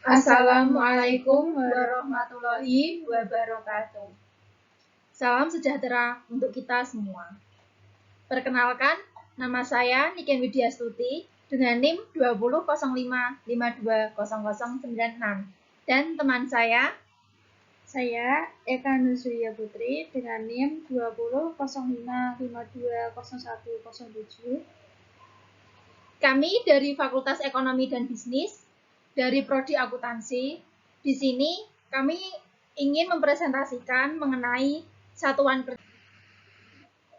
Assalamualaikum warahmatullahi wabarakatuh. Salam sejahtera untuk kita semua. Perkenalkan, nama saya Niken Widyastuti dengan NIM 2005520096 dan teman saya Eka Nusriya Putri dengan NIM 2005520107. Kami dari Fakultas Ekonomi dan Bisnis dari Prodi Akuntansi. Di sini kami ingin mempresentasikan mengenai satuan kerja.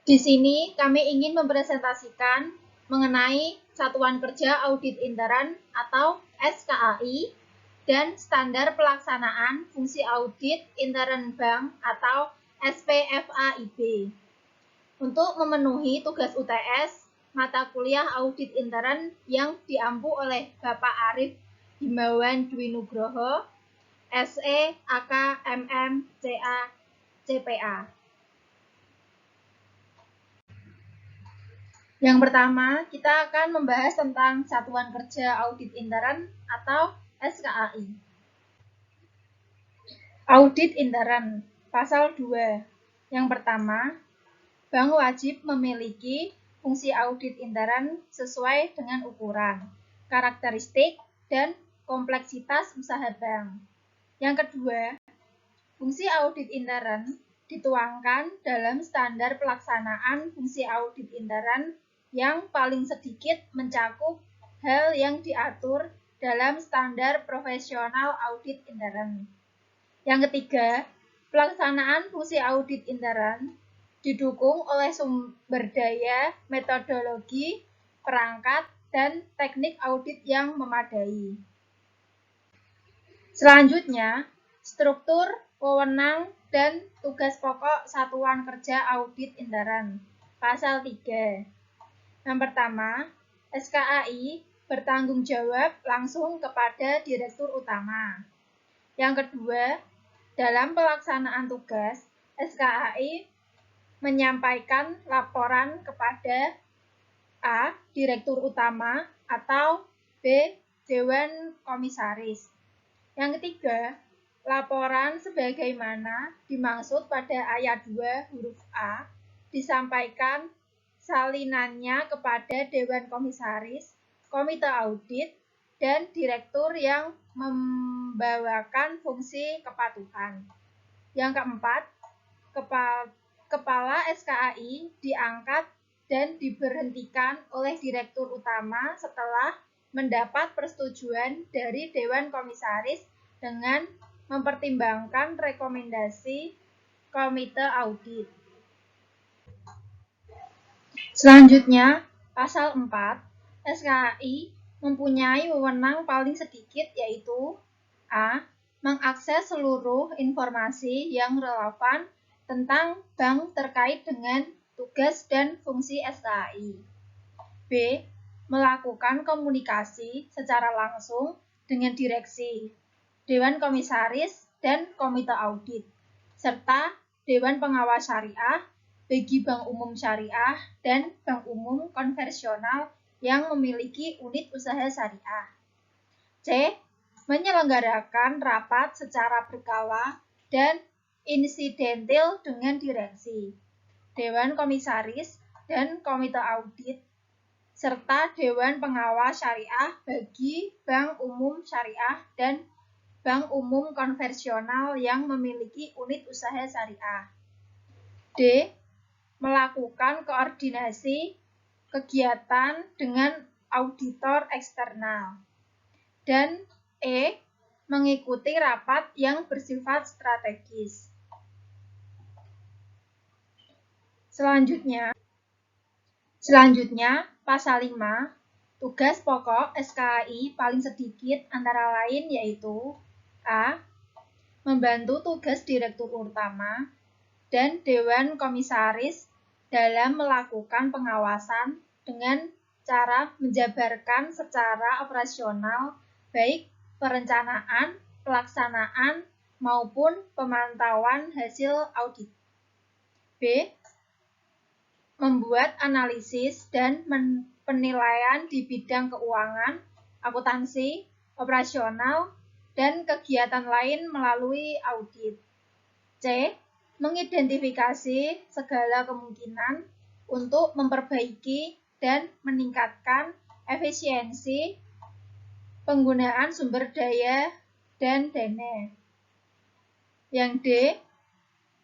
Di sini kami ingin mempresentasikan mengenai Satuan Kerja Audit Intern atau SKAI dan Standar Pelaksanaan Fungsi Audit Intern Bank atau SPFAIB. Untuk memenuhi tugas UTS mata kuliah Audit Intern yang diampu oleh Bapak Arif Himawan Dwi Nugroho, SE, AK, MM, CA, CPA. Yang pertama, kita akan membahas tentang Satuan Kerja Audit Intern atau SKAI. Audit Intern, Pasal 2. Yang pertama, bank wajib memiliki fungsi audit intern sesuai dengan ukuran, karakteristik, dan kompleksitas usaha bank. Yang kedua, fungsi audit intern dituangkan dalam standar pelaksanaan fungsi audit intern yang paling sedikit mencakup hal yang diatur dalam standar profesional audit intern. Yang ketiga, pelaksanaan fungsi audit intern didukung oleh sumber daya, metodologi, perangkat, dan teknik audit yang memadai. Selanjutnya, struktur, wewenang, dan tugas pokok Satuan Kerja Audit Intern. Pasal 3. Yang pertama, SKAI bertanggung jawab langsung kepada Direktur Utama. Yang kedua, dalam pelaksanaan tugas, SKAI menyampaikan laporan kepada A. Direktur Utama atau B. Dewan Komisaris. Yang ketiga, laporan sebagaimana dimaksud pada ayat 2 huruf A disampaikan salinannya kepada Dewan Komisaris, Komite Audit, dan Direktur yang membawakan fungsi kepatuhan. Yang keempat, Kepala SKAI diangkat dan diberhentikan oleh Direktur Utama setelah mendapat persetujuan dari Dewan Komisaris dengan mempertimbangkan rekomendasi Komite Audit. Selanjutnya, Pasal 4, SKAI mempunyai wewenang paling sedikit yaitu A. Mengakses seluruh informasi yang relevan tentang bank terkait dengan tugas dan fungsi SKAI. B. Melakukan komunikasi secara langsung dengan direksi, Dewan Komisaris, dan Komite Audit, serta Dewan Pengawas Syariah bagi Bank Umum Syariah dan Bank Umum Konvensional yang memiliki unit usaha syariah. C. Menyelenggarakan rapat secara berkala dan insidentil dengan direksi, Dewan Komisaris, dan Komite Audit, serta Dewan Pengawas Syariah bagi Bank Umum Syariah dan Bank Umum Konvensional yang memiliki unit usaha syariah. D. Melakukan koordinasi kegiatan dengan auditor eksternal. Dan E. Mengikuti rapat yang bersifat strategis. Selanjutnya, Pasal 5, tugas pokok SKAI paling sedikit antara lain yaitu A. Membantu tugas Direktur Utama dan Dewan Komisaris dalam melakukan pengawasan dengan cara menjabarkan secara operasional baik perencanaan, pelaksanaan, maupun pemantauan hasil audit. B. Membuat analisis dan penilaian di bidang keuangan, akuntansi, operasional, dan kegiatan lain melalui audit. C. Mengidentifikasi segala kemungkinan untuk memperbaiki dan meningkatkan efisiensi penggunaan sumber daya dan dana. Yang D.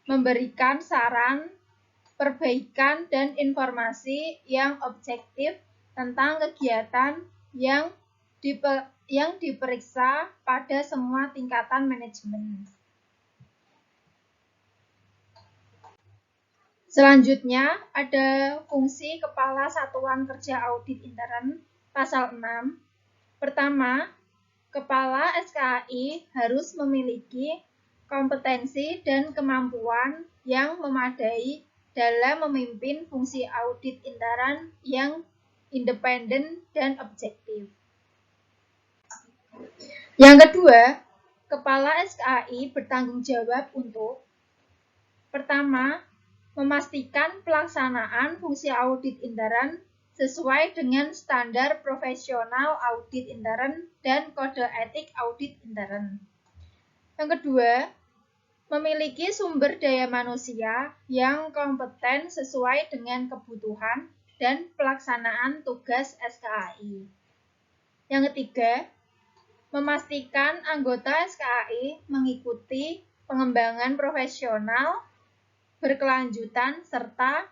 Memberikan saran, perbaikan, dan informasi yang objektif tentang kegiatan yang diperiksa pada semua tingkatan manajemen. Selanjutnya, ada fungsi Kepala Satuan Kerja Audit Intern, pasal 6. Pertama, Kepala SKAI harus memiliki kompetensi dan kemampuan yang memadai dalam memimpin fungsi audit intern yang independen dan objektif. Yang kedua, Kepala SKAI bertanggung jawab untuk: pertama, memastikan pelaksanaan fungsi audit intern sesuai dengan standar profesional audit intern dan kode etik audit intern. Yang kedua, memiliki sumber daya manusia yang kompeten sesuai dengan kebutuhan dan pelaksanaan tugas SKAI. Yang ketiga, memastikan anggota SKAI mengikuti pengembangan profesional berkelanjutan serta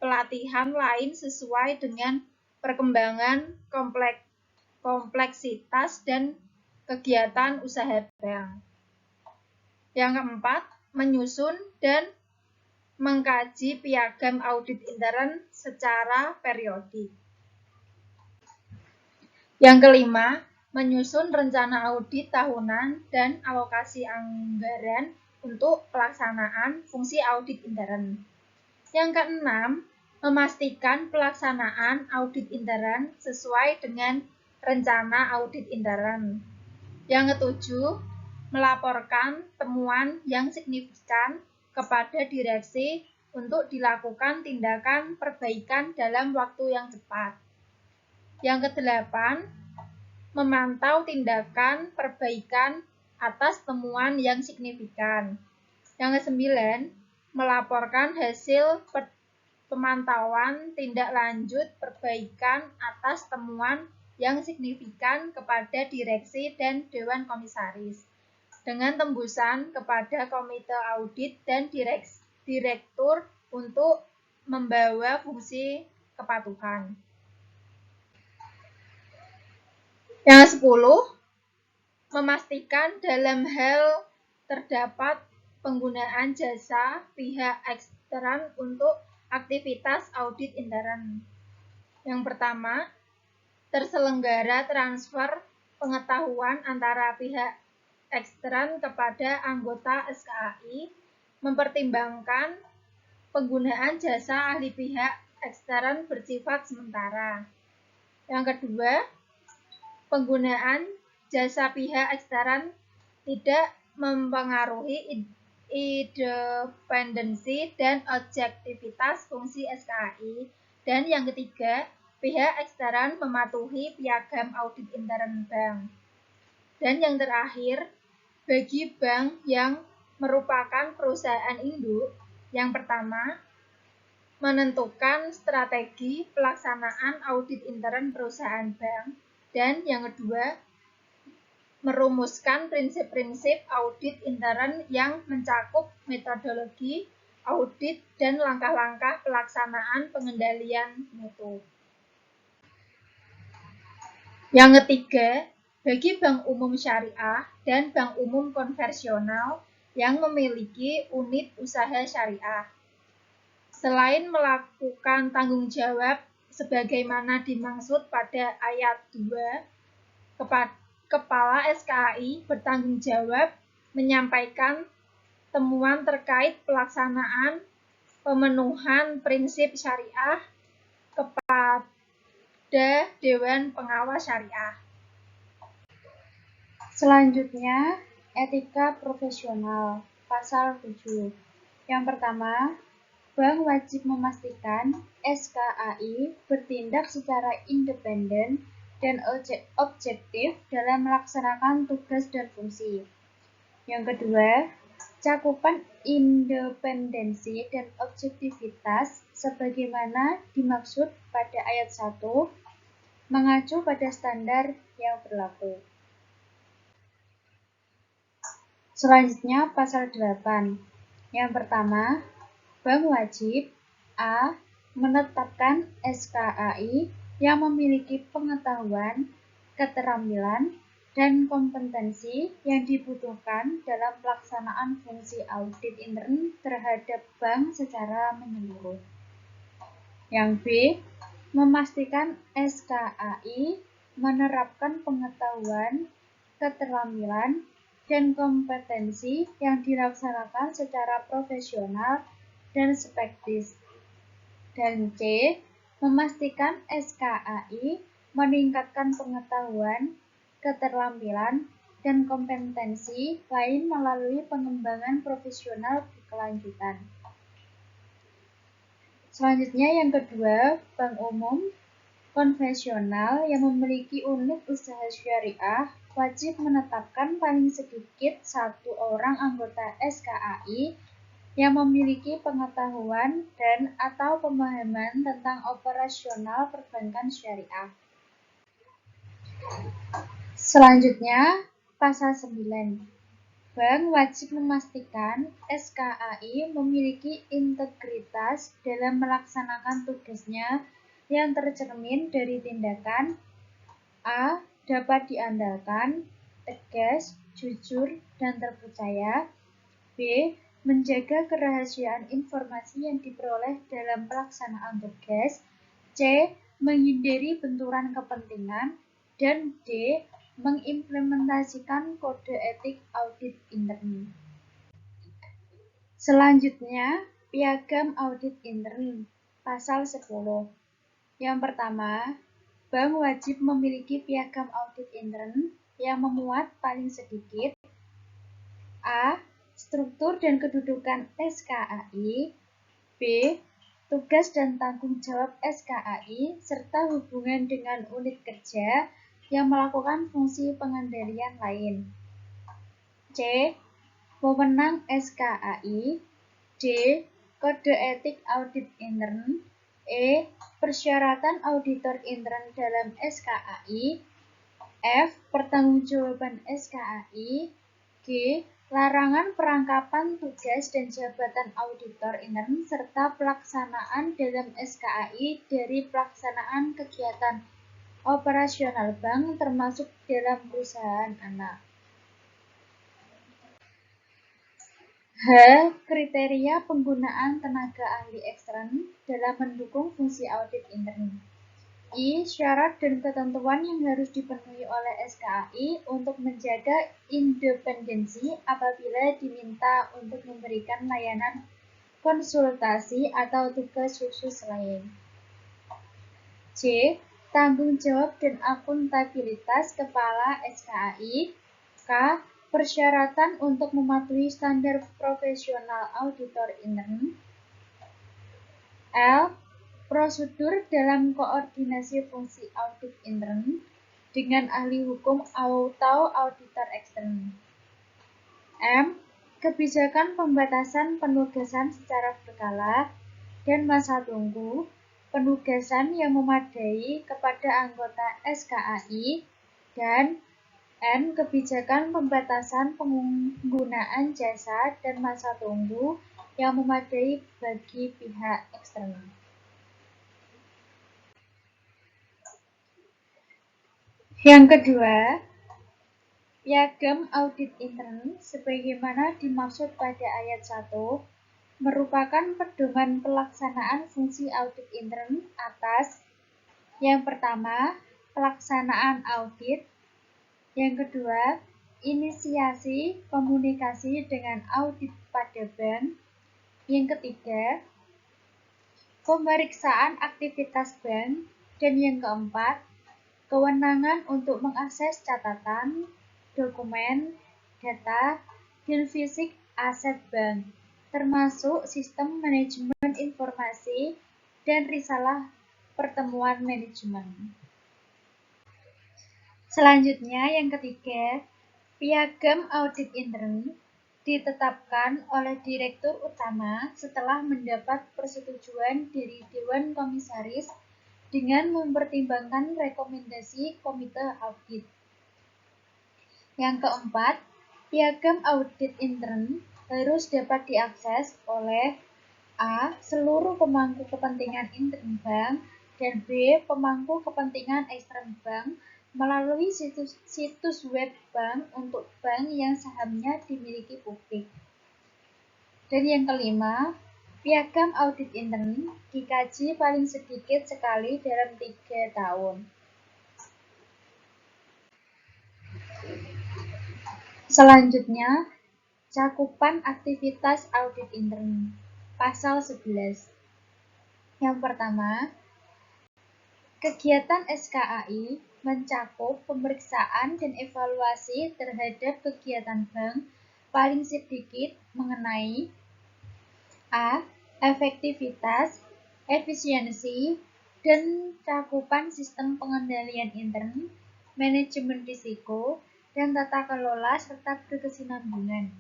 pelatihan lain sesuai dengan perkembangan kompleksitas dan kegiatan usaha bank. Yang keempat, menyusun dan mengkaji piagam audit intern secara periodik. Yang kelima, menyusun rencana audit tahunan dan alokasi anggaran untuk pelaksanaan fungsi audit intern. Yang keenam, memastikan pelaksanaan audit intern sesuai dengan rencana audit intern. Yang ketujuh, melaporkan temuan yang signifikan kepada direksi untuk dilakukan tindakan perbaikan dalam waktu yang cepat. Yang kedelapan, memantau tindakan perbaikan atas temuan yang signifikan. Yang kesembilan, melaporkan hasil pemantauan tindak lanjut perbaikan atas temuan yang signifikan kepada direksi dan dewan komisaris, dengan tembusan kepada komite audit dan direktur untuk membawa fungsi kepatuhan. Yang 10, memastikan dalam hal terdapat penggunaan jasa pihak ekstern untuk aktivitas audit intern. Yang pertama, terselenggara transfer pengetahuan antara pihak ekstern kepada anggota SKAI, mempertimbangkan penggunaan jasa ahli pihak ekstern bersifat sementara. Yang kedua, penggunaan jasa pihak ekstern tidak mempengaruhi independensi dan objektivitas fungsi SKAI. Dan yang ketiga, pihak ekstern mematuhi piagam audit intern bank. Dan yang terakhir, bagi bank yang merupakan perusahaan induk, yang pertama, menentukan strategi pelaksanaan audit intern perusahaan bank. Dan yang kedua, merumuskan prinsip-prinsip audit intern yang mencakup metodologi audit dan langkah-langkah pelaksanaan pengendalian mutu. Yang ketiga, bagi bank umum syariah dan bank umum konvensional yang memiliki unit usaha syariah, selain melakukan tanggung jawab sebagaimana dimaksud pada ayat 2, Kepala SKAI bertanggung jawab menyampaikan temuan terkait pelaksanaan pemenuhan prinsip syariah kepada Dewan Pengawas Syariah. Selanjutnya, etika profesional, pasal 7. Yang pertama, bank wajib memastikan SKAI bertindak secara independen dan objektif dalam melaksanakan tugas dan fungsi. Yang kedua, cakupan independensi dan objektivitas sebagaimana dimaksud pada ayat 1 mengacu pada standar yang berlaku. Selanjutnya pasal 8. Yang pertama, bank wajib A. menetapkan SKAI yang memiliki pengetahuan, keterampilan, dan kompetensi yang dibutuhkan dalam pelaksanaan fungsi audit intern terhadap bank secara menyeluruh. Yang B. memastikan SKAI menerapkan pengetahuan, keterampilan, dan kompetensi yang dilaksanakan secara profesional dan spektis. Dan C. memastikan SKAI meningkatkan pengetahuan, keterampilan, dan kompetensi lain melalui pengembangan profesional berkelanjutan. Selanjutnya yang kedua, bank umum konvensional yang memiliki unit usaha syariah wajib menetapkan paling sedikit 1 orang anggota SKAI yang memiliki pengetahuan dan atau pemahaman tentang operasional perbankan syariah. Selanjutnya, pasal 9. Bank wajib memastikan SKAI memiliki integritas dalam melaksanakan tugasnya yang tercermin dari tindakan A. dapat diandalkan, tegas, jujur, dan terpercaya. B. menjaga kerahasiaan informasi yang diperoleh dalam pelaksanaan tugas. C. menghindari benturan kepentingan. Dan D. mengimplementasikan kode etik audit intern. Selanjutnya, piagam audit intern, pasal 10. Yang pertama, bank wajib memiliki piagam audit intern yang memuat paling sedikit A. struktur dan kedudukan SKAI, B. tugas dan tanggung jawab SKAI, serta hubungan dengan unit kerja yang melakukan fungsi pengendalian lain. C. wewenang SKAI. D. kode etik audit intern. E. persyaratan auditor intern dalam SKAI. F. pertanggungjawaban SKAI. G. larangan perangkapan tugas dan jabatan auditor intern serta pelaksanaan dalam SKAI dari pelaksanaan kegiatan operasional bank termasuk dalam perusahaan anak. H. kriteria penggunaan tenaga ahli ekstern dalam mendukung fungsi audit intern. I. syarat dan ketentuan yang harus dipenuhi oleh SKAI untuk menjaga independensi apabila diminta untuk memberikan layanan konsultasi atau tugas khusus lain. C. tanggung jawab dan akuntabilitas kepala SKAI. K. persyaratan untuk mematuhi standar profesional auditor intern. L. prosedur dalam koordinasi fungsi audit intern dengan ahli hukum atau auditor ekstern. M. kebijakan pembatasan penugasan secara berkala dan masa tunggu penugasan yang memadai kepada anggota SKAI. Dan N. kebijakan pembatasan penggunaan jasa dan masa tunggu yang memadai bagi pihak eksternal. Yang kedua, piagam audit intern sebagaimana dimaksud pada ayat 1 merupakan pedoman pelaksanaan fungsi audit intern atas yang pertama, pelaksanaan audit, yang kedua, inisiasi komunikasi dengan audit pada bank, yang ketiga, pemeriksaan aktivitas bank, dan yang keempat, kewenangan untuk mengakses catatan, dokumen, data, dan fisik aset bank, termasuk sistem manajemen informasi dan risalah pertemuan manajemen. Selanjutnya, yang ketiga, piagam audit intern ditetapkan oleh Direktur Utama setelah mendapat persetujuan dari Dewan Komisaris dengan mempertimbangkan rekomendasi Komite Audit. Yang keempat, piagam audit intern harus dapat diakses oleh A. Seluruh pemangku kepentingan intern bank dan B. Pemangku kepentingan ekstern bank melalui situs web bank untuk bank yang sahamnya dimiliki publik. Dan yang kelima, piagam audit intern dikaji paling sedikit sekali dalam 3 tahun. Selanjutnya, cakupan aktivitas audit intern. Pasal 11. Yang pertama, kegiatan SKAI mencakup pemeriksaan dan evaluasi terhadap kegiatan bank paling sedikit mengenai A. Efektivitas, efisiensi, dan cakupan sistem pengendalian intern, manajemen risiko, dan tata kelola serta berkesinambungan.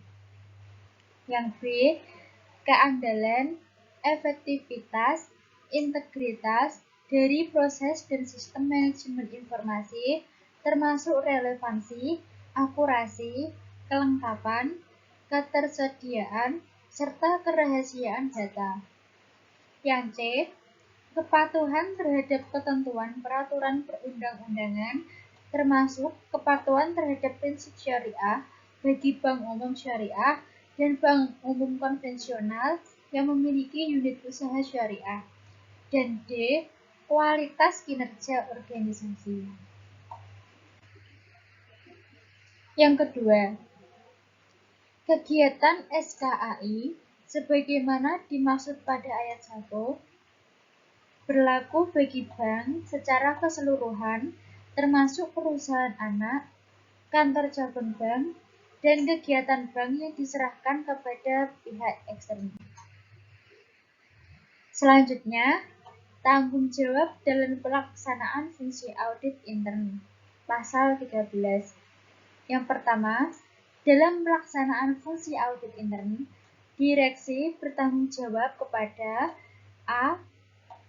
Yang B. Keandalan, efektivitas, integritas dari proses dan sistem manajemen informasi, termasuk relevansi, akurasi, kelengkapan, ketersediaan, serta kerahasiaan data. Yang C. Kepatuhan terhadap ketentuan peraturan perundang-undangan, termasuk kepatuhan terhadap prinsip syariah bagi bank umum syariah dan bank umum konvensional yang memiliki unit usaha syariah. Dan D. Kualitas kinerja organisasi. Yang kedua, kegiatan SKAI sebagaimana dimaksud pada ayat 1 berlaku bagi bank secara keseluruhan, termasuk perusahaan anak, kantor cabang bank, dan kegiatan bank yang diserahkan kepada pihak eksternal. Selanjutnya, tanggung jawab dalam pelaksanaan fungsi audit intern. Pasal 13. Yang pertama, dalam pelaksanaan fungsi audit intern, direksi bertanggung jawab kepada A.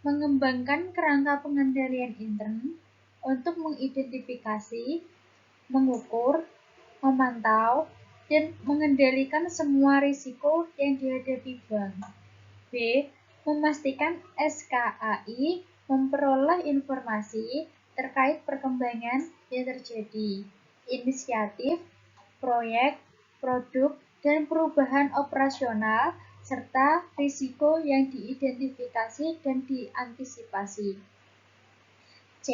Mengembangkan kerangka pengendalian intern untuk mengidentifikasi, mengukur, memantau, dan mengendalikan semua risiko yang dihadapi bank. B. Memastikan SKAI memperoleh informasi terkait perkembangan yang terjadi, inisiatif, proyek, produk, dan perubahan operasional, serta risiko yang diidentifikasi dan diantisipasi. C.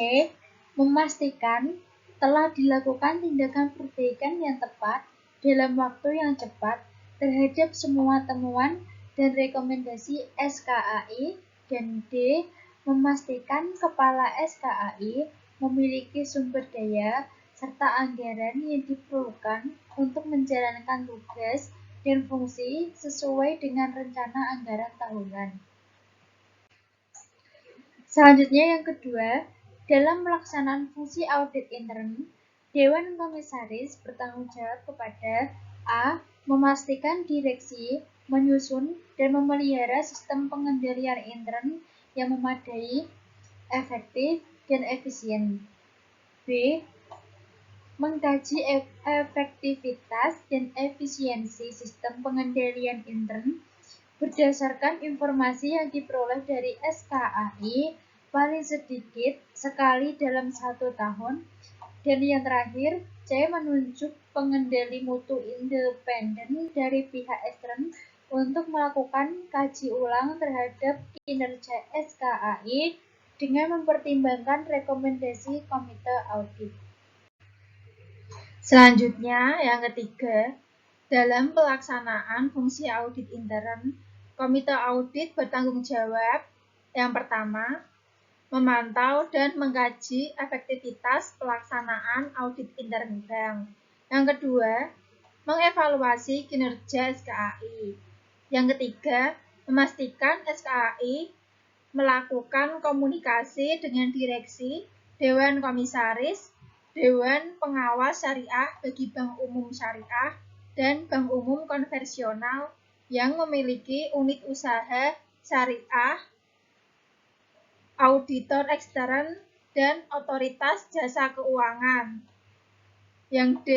Memastikan telah dilakukan tindakan perbaikan yang tepat dalam waktu yang cepat terhadap semua temuan dan rekomendasi SKAI. Dan D. Memastikan kepala SKAI memiliki sumber daya serta anggaran yang diperlukan untuk menjalankan tugas dan fungsi sesuai dengan rencana anggaran tahunan. Selanjutnya yang kedua, dalam pelaksanaan fungsi audit intern, Dewan Komisaris bertanggung jawab kepada A. Memastikan direksi menyusun dan memelihara sistem pengendalian intern yang memadai, efektif, dan efisien. B. Mengkaji efektivitas dan efisiensi sistem pengendalian intern berdasarkan informasi yang diperoleh dari SKAI paling sedikit sekali dalam 1 tahun. Dan yang terakhir, C. Menunjuk pengendali mutu independen dari pihak ekstern untuk melakukan kaji ulang terhadap kinerja SKAI dengan mempertimbangkan rekomendasi Komite Audit. Selanjutnya, yang ketiga, dalam pelaksanaan fungsi audit intern, Komite Audit bertanggung jawab yang pertama, memantau dan mengkaji efektivitas pelaksanaan audit intern bank. Yang kedua, mengevaluasi kinerja SKAI. Yang ketiga, memastikan SKAI melakukan komunikasi dengan direksi, Dewan Komisaris, Dewan Pengawas Syariah bagi Bank Umum Syariah dan Bank Umum Konvensional yang memiliki unit usaha syariah, auditor ekstern, dan otoritas jasa keuangan. Yang D,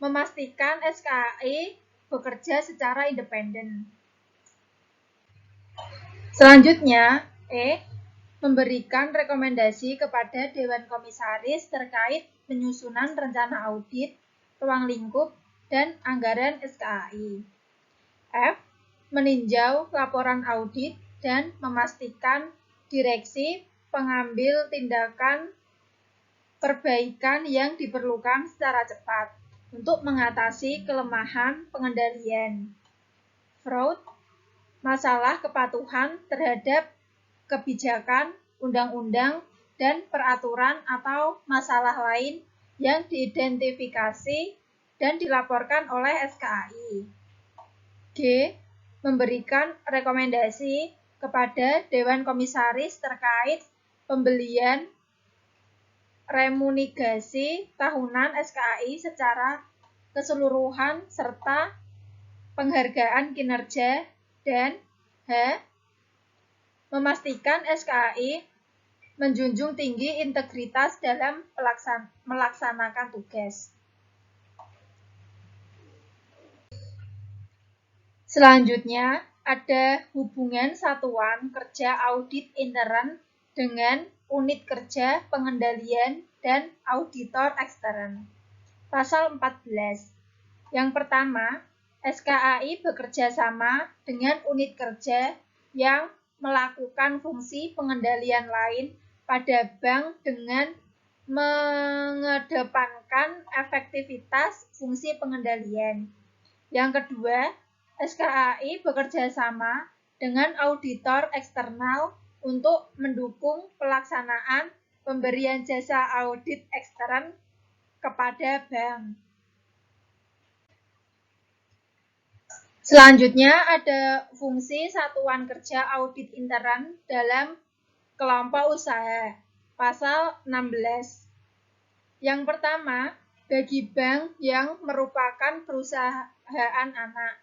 memastikan SKAI bekerja secara independen. Selanjutnya, E, memberikan rekomendasi kepada Dewan Komisaris terkait penyusunan rencana audit, ruang lingkup, dan anggaran SKAI. F, meninjau laporan audit dan memastikan direksi pengambil tindakan perbaikan yang diperlukan secara cepat untuk mengatasi kelemahan pengendalian, fraud, masalah kepatuhan terhadap kebijakan, undang-undang, dan peraturan atau masalah lain yang diidentifikasi dan dilaporkan oleh SKAI. G, memberikan rekomendasi kepada Dewan Komisaris terkait pembelian remunerasi tahunan SKAI secara keseluruhan serta penghargaan kinerja, dan H, memastikan SKAI menjunjung tinggi integritas dalam melaksanakan tugas. Selanjutnya, ada hubungan satuan kerja audit intern dengan unit kerja pengendalian dan auditor ekstern. Pasal 14. Yang pertama, SKAI bekerja sama dengan unit kerja yang melakukan fungsi pengendalian lain pada bank dengan mengedepankan efektivitas fungsi pengendalian. Yang kedua, SKAI bekerja sama dengan auditor eksternal untuk mendukung pelaksanaan pemberian jasa audit ekstern kepada bank. Selanjutnya ada fungsi satuan kerja audit intern dalam kelompok usaha. Pasal 16. Yang pertama, bagi bank yang merupakan perusahaan anak.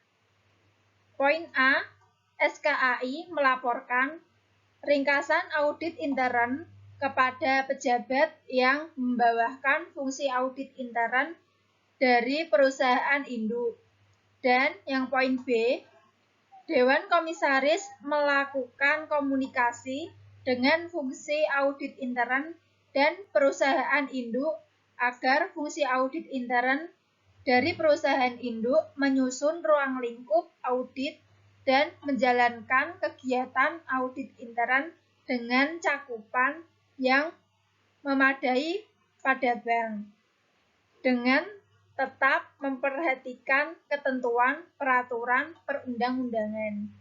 Poin A, SKAI melaporkan ringkasan audit intern kepada pejabat yang membawakan fungsi audit intern dari perusahaan induk. Dan yang poin B, Dewan Komisaris melakukan komunikasi dengan fungsi audit intern dan perusahaan induk agar fungsi audit intern dari perusahaan induk menyusun ruang lingkup audit dan menjalankan kegiatan audit intern dengan cakupan yang memadai pada bank, dengan tetap memperhatikan ketentuan peraturan perundang-undangan.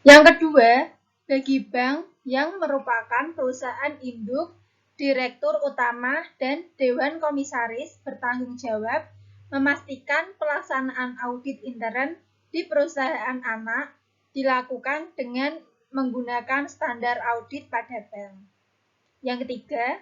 Yang kedua, bagi bank yang merupakan perusahaan induk, direktur utama dan Dewan Komisaris bertanggung jawab memastikan pelaksanaan audit intern di perusahaan anak dilakukan dengan menggunakan standar audit pada bank. Yang ketiga,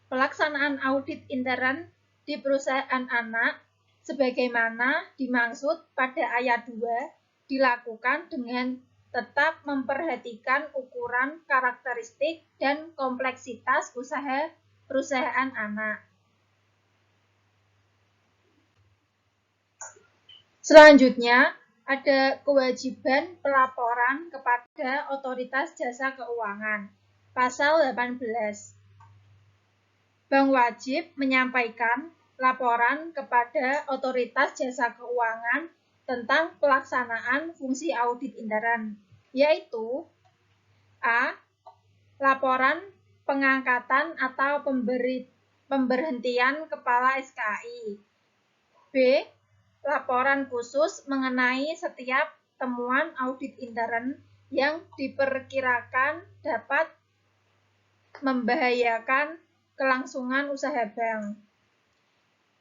pelaksanaan audit intern di perusahaan anak sebagaimana dimaksud pada ayat 2 dilakukan dengan tetap memperhatikan ukuran, karakteristik, dan kompleksitas usaha perusahaan anak. Selanjutnya, ada kewajiban pelaporan kepada Otoritas Jasa Keuangan. Pasal 18. Bank wajib menyampaikan laporan kepada Otoritas Jasa Keuangan tentang pelaksanaan fungsi audit intern, yaitu A, laporan pengangkatan atau pemberhentian kepala SKAI, B, laporan khusus mengenai setiap temuan audit intern yang diperkirakan dapat membahayakan kelangsungan usaha bank.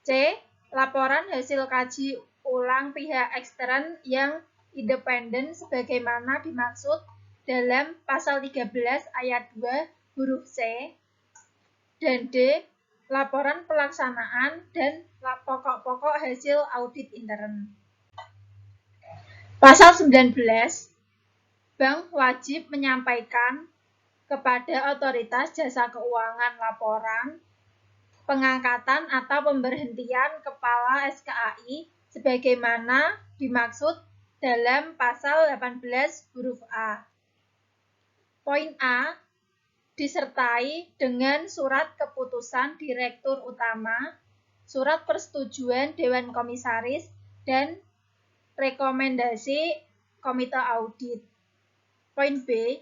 C, laporan hasil kaji ulang pihak ekstern yang independen sebagaimana dimaksud dalam pasal 13 ayat 2 huruf C. Dan D. Laporan pelaksanaan dan pokok-pokok hasil audit intern. Pasal 19, bank wajib menyampaikan kepada otoritas jasa keuangan laporan pengangkatan atau pemberhentian kepala SKAI sebagaimana dimaksud dalam pasal 18 huruf A. Poin A disertai dengan surat keputusan Direktur Utama, surat persetujuan Dewan Komisaris, dan rekomendasi Komite Audit. Poin B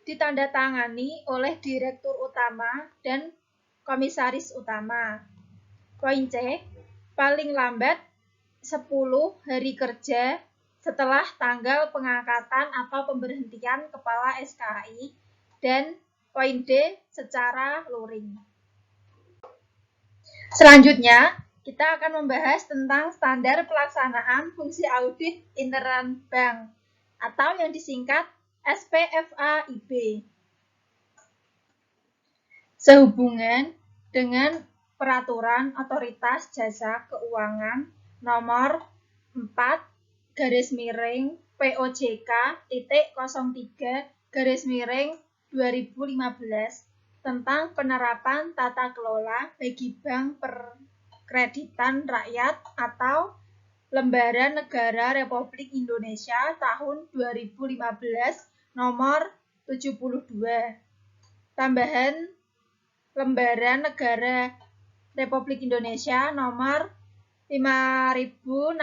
ditandatangani oleh Direktur Utama dan Komisaris Utama. Poin C paling lambat 10 hari kerja setelah tanggal pengangkatan atau pemberhentian kepala SKAI, dan poin D secara luring. Selanjutnya, kita akan membahas tentang standar pelaksanaan fungsi audit intern bank atau yang disingkat SPFAIB. Sehubungan dengan Peraturan Otoritas Jasa Keuangan Nomor 4/POJK.03/2015 tentang penerapan tata kelola bagi bank perkreditan rakyat atau Lembaran Negara Republik Indonesia tahun 2015 nomor 72. Tambahan Lembaran Negara Republik Indonesia nomor 5685.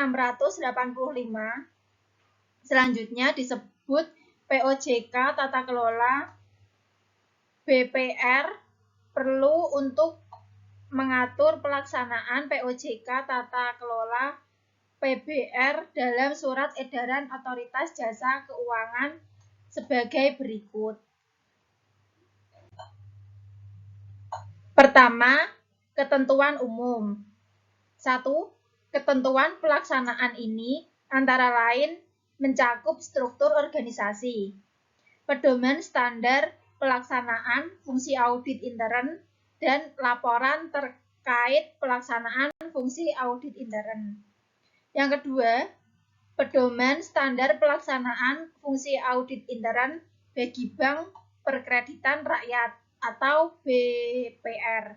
Selanjutnya disebut POJK Tata Kelola BPR perlu untuk mengatur pelaksanaan POJK Tata Kelola PBR dalam surat edaran Otoritas Jasa Keuangan sebagai berikut. Pertama, ketentuan umum. 1. Ketentuan pelaksanaan ini antara lain mencakup struktur organisasi, pedoman standar pelaksanaan fungsi audit intern, dan laporan terkait pelaksanaan fungsi audit intern. Yang kedua, pedoman standar pelaksanaan fungsi audit intern bagi bank perkreditan rakyat atau BPR,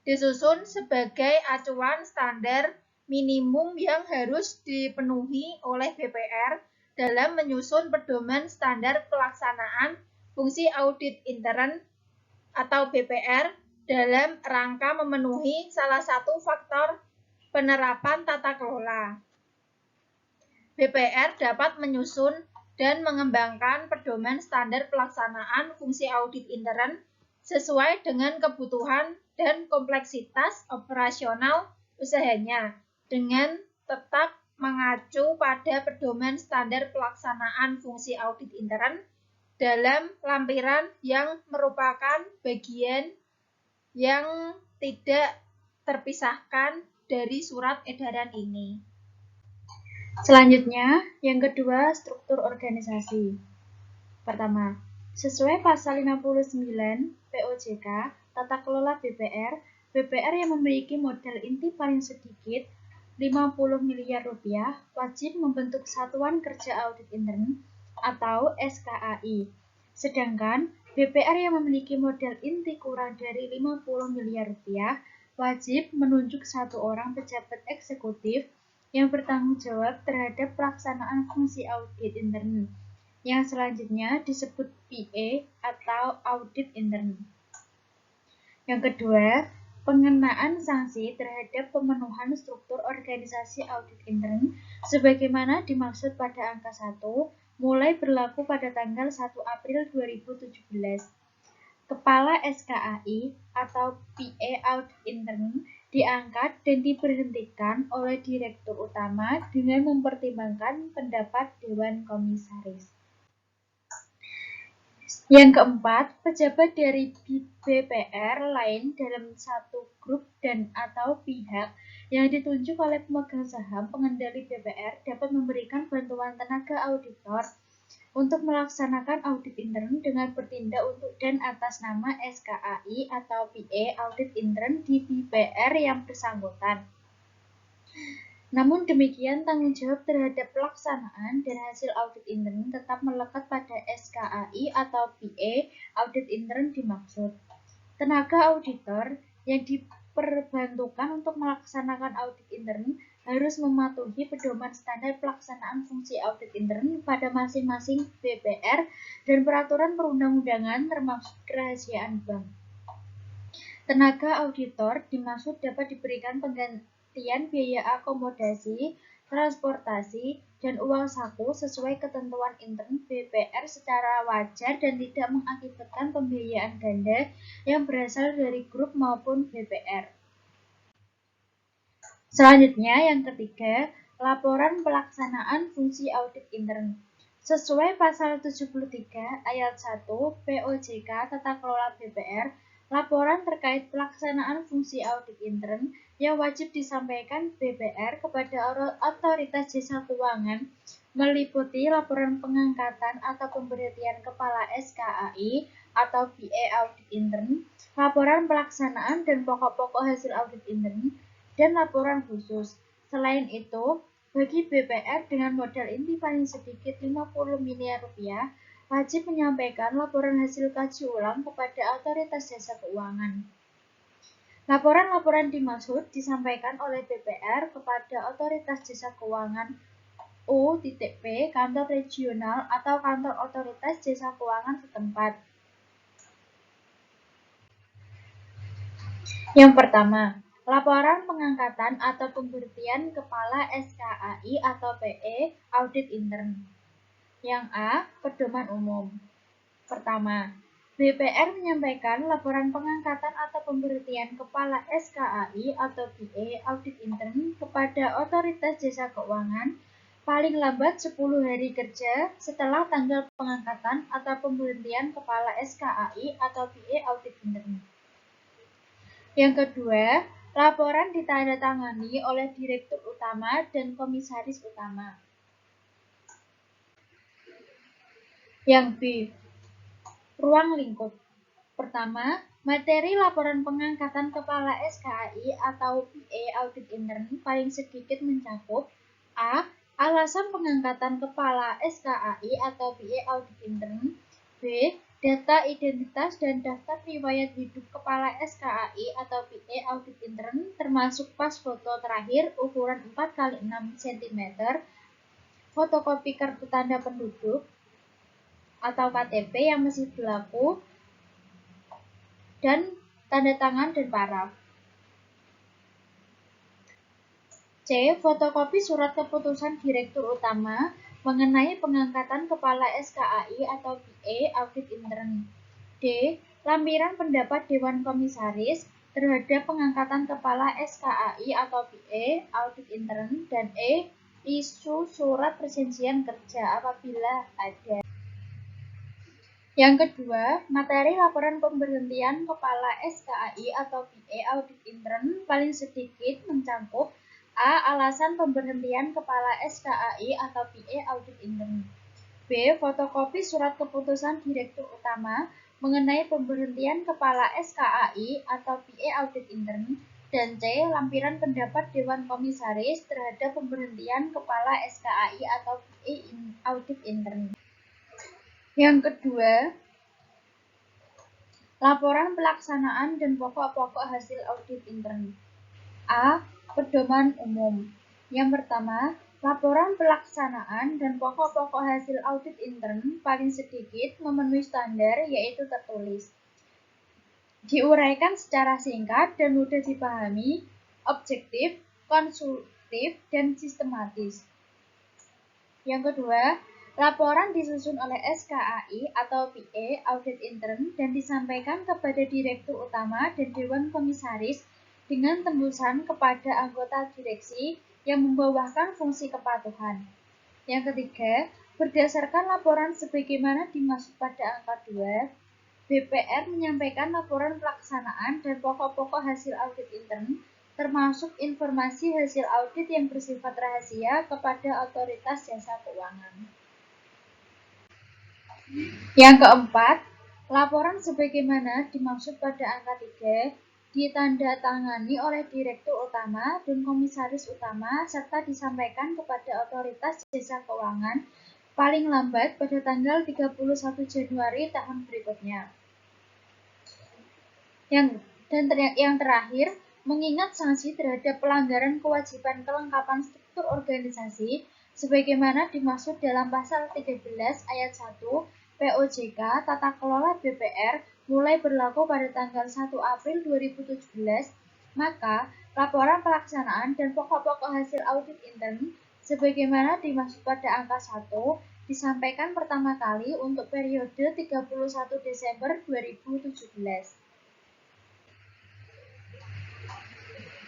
disusun sebagai acuan standar minimum yang harus dipenuhi oleh BPR dalam menyusun pedoman standar pelaksanaan fungsi audit intern atau BPR dalam rangka memenuhi salah satu faktor penerapan tata kelola. BPR dapat menyusun dan mengembangkan pedoman standar pelaksanaan fungsi audit intern sesuai dengan kebutuhan dan kompleksitas operasional usahanya dengan tetap mengacu pada pedoman standar pelaksanaan fungsi audit intern dalam lampiran yang merupakan bagian yang tidak terpisahkan dari surat edaran ini. Selanjutnya, yang kedua, struktur organisasi. Pertama, sesuai pasal 59 POJK, tata kelola BPR, BPR yang memiliki modal inti paling sedikit 50 miliar rupiah wajib membentuk Satuan Kerja Audit Intern atau SKAI. Sedangkan BPR yang memiliki modal inti kurang dari 50 miliar rupiah wajib menunjuk satu orang pejabat eksekutif yang bertanggung jawab terhadap pelaksanaan fungsi audit intern, yang selanjutnya disebut PA atau audit intern. Yang kedua, pengenaan sanksi terhadap pemenuhan struktur organisasi audit intern sebagaimana dimaksud pada angka 1 mulai berlaku pada tanggal 1 April 2017. Kepala SKAI atau PA audit intern diangkat dan diberhentikan oleh Direktur Utama dengan mempertimbangkan pendapat Dewan Komisaris. Yang keempat, pejabat dari BPR lain dalam satu grup dan atau pihak yang ditunjuk oleh pemegang saham pengendali BPR dapat memberikan bantuan tenaga auditor untuk melaksanakan audit intern dengan bertindak untuk dan atas nama SKAI atau PA audit intern di BPR yang bersangkutan. Namun demikian, tanggung jawab terhadap pelaksanaan dan hasil audit intern tetap melekat pada SKAI atau PA audit intern dimaksud. Tenaga auditor yang diperbantukan untuk melaksanakan audit intern harus mematuhi pedoman standar pelaksanaan fungsi audit intern pada masing-masing BPR dan peraturan perundang-undangan termasuk kerahasiaan bank. Tenaga auditor dimaksud dapat diberikan penggantian biaya akomodasi, transportasi, dan uang saku sesuai ketentuan intern BPR secara wajar dan tidak mengakibatkan pembiayaan ganda yang berasal dari grup maupun BPR. Selanjutnya, yang ketiga, laporan pelaksanaan fungsi audit intern. Sesuai pasal 73 ayat 1 POJK Tata Kelola BPR, laporan terkait pelaksanaan fungsi audit intern yang wajib disampaikan BPR kepada otoritas jasa keuangan meliputi laporan pengangkatan atau pemberhentian kepala SKAI atau PA audit intern, laporan pelaksanaan dan pokok-pokok hasil audit intern, dan laporan khusus. Selain itu, bagi BPR dengan modal inti paling sedikit 50 miliar rupiah, wajib menyampaikan laporan hasil kaji ulang kepada otoritas jasa keuangan. Laporan-laporan dimaksud disampaikan oleh BPR kepada otoritas jasa keuangan U.P, kantor regional atau kantor otoritas jasa keuangan setempat. Yang pertama, laporan pengangkatan atau pemberhentian kepala SKAI atau PE audit intern. Yang A, pedoman umum. Pertama, BPR menyampaikan laporan pengangkatan atau pemberhentian kepala SKAI atau PE audit intern kepada otoritas jasa keuangan paling lambat 10 hari kerja setelah tanggal pengangkatan atau pemberhentian kepala SKAI atau PE audit intern. Yang kedua, laporan ditandatangani oleh Direktur Utama dan Komisaris Utama. Yang B, ruang lingkup. Pertama, materi laporan pengangkatan kepala SKAI atau PA audit intern paling sedikit mencakup A, alasan pengangkatan kepala SKAI atau PA audit intern, B, data identitas dan daftar riwayat hidup kepala SKAI atau PA audit intern termasuk pas foto terakhir ukuran 4x6 cm, fotokopi kartu tanda penduduk atau KTP yang masih berlaku, dan tanda tangan dan paraf. C. Fotokopi surat keputusan Direktur Utama mengenai pengangkatan kepala SKAI atau PA audit intern. D. Lampiran pendapat Dewan Komisaris terhadap pengangkatan kepala SKAI atau PA audit intern. Dan E. Isu surat perjanjian kerja apabila ada. Yang kedua, materi laporan pemberhentian kepala SKAI atau PA audit intern paling sedikit mencakup A. Alasan pemberhentian kepala SKAI atau PA audit intern, B. Fotokopi surat keputusan Direktur Utama mengenai pemberhentian kepala SKAI atau PA audit intern, dan C. Lampiran pendapat Dewan Komisaris terhadap pemberhentian kepala SKAI atau PA audit intern. Yang kedua, laporan pelaksanaan dan pokok-pokok hasil audit intern. A. Pedoman umum. Yang pertama, laporan pelaksanaan dan pokok-pokok hasil audit intern paling sedikit memenuhi standar yaitu tertulis. Diuraikan secara singkat dan mudah dipahami, objektif, konsultif, dan sistematis. Yang kedua, laporan disusun oleh SKAI atau PA audit intern dan disampaikan kepada Direktur Utama dan Dewan Komisaris dengan tembusan kepada anggota direksi yang membawahkan fungsi kepatuhan. Yang ketiga, berdasarkan laporan sebagaimana dimaksud pada angka 2, BPR menyampaikan laporan pelaksanaan dan pokok-pokok hasil audit intern termasuk informasi hasil audit yang bersifat rahasia kepada otoritas jasa keuangan. Yang keempat, laporan sebagaimana dimaksud pada angka 3 ditandatangani oleh Direktur Utama dan Komisaris Utama serta disampaikan kepada Otoritas Jasa Keuangan paling lambat pada tanggal 31 Januari tahun berikutnya. Yang terakhir, mengingat sanksi terhadap pelanggaran kewajiban kelengkapan struktur organisasi sebagaimana dimaksud dalam pasal 13 ayat 1 POJK Tata Kelola BPR mulai berlaku pada tanggal 1 April 2017, maka laporan pelaksanaan dan pokok-pokok hasil audit intern sebagaimana dimaksud pada angka 1 disampaikan pertama kali untuk periode 31 Desember 2017.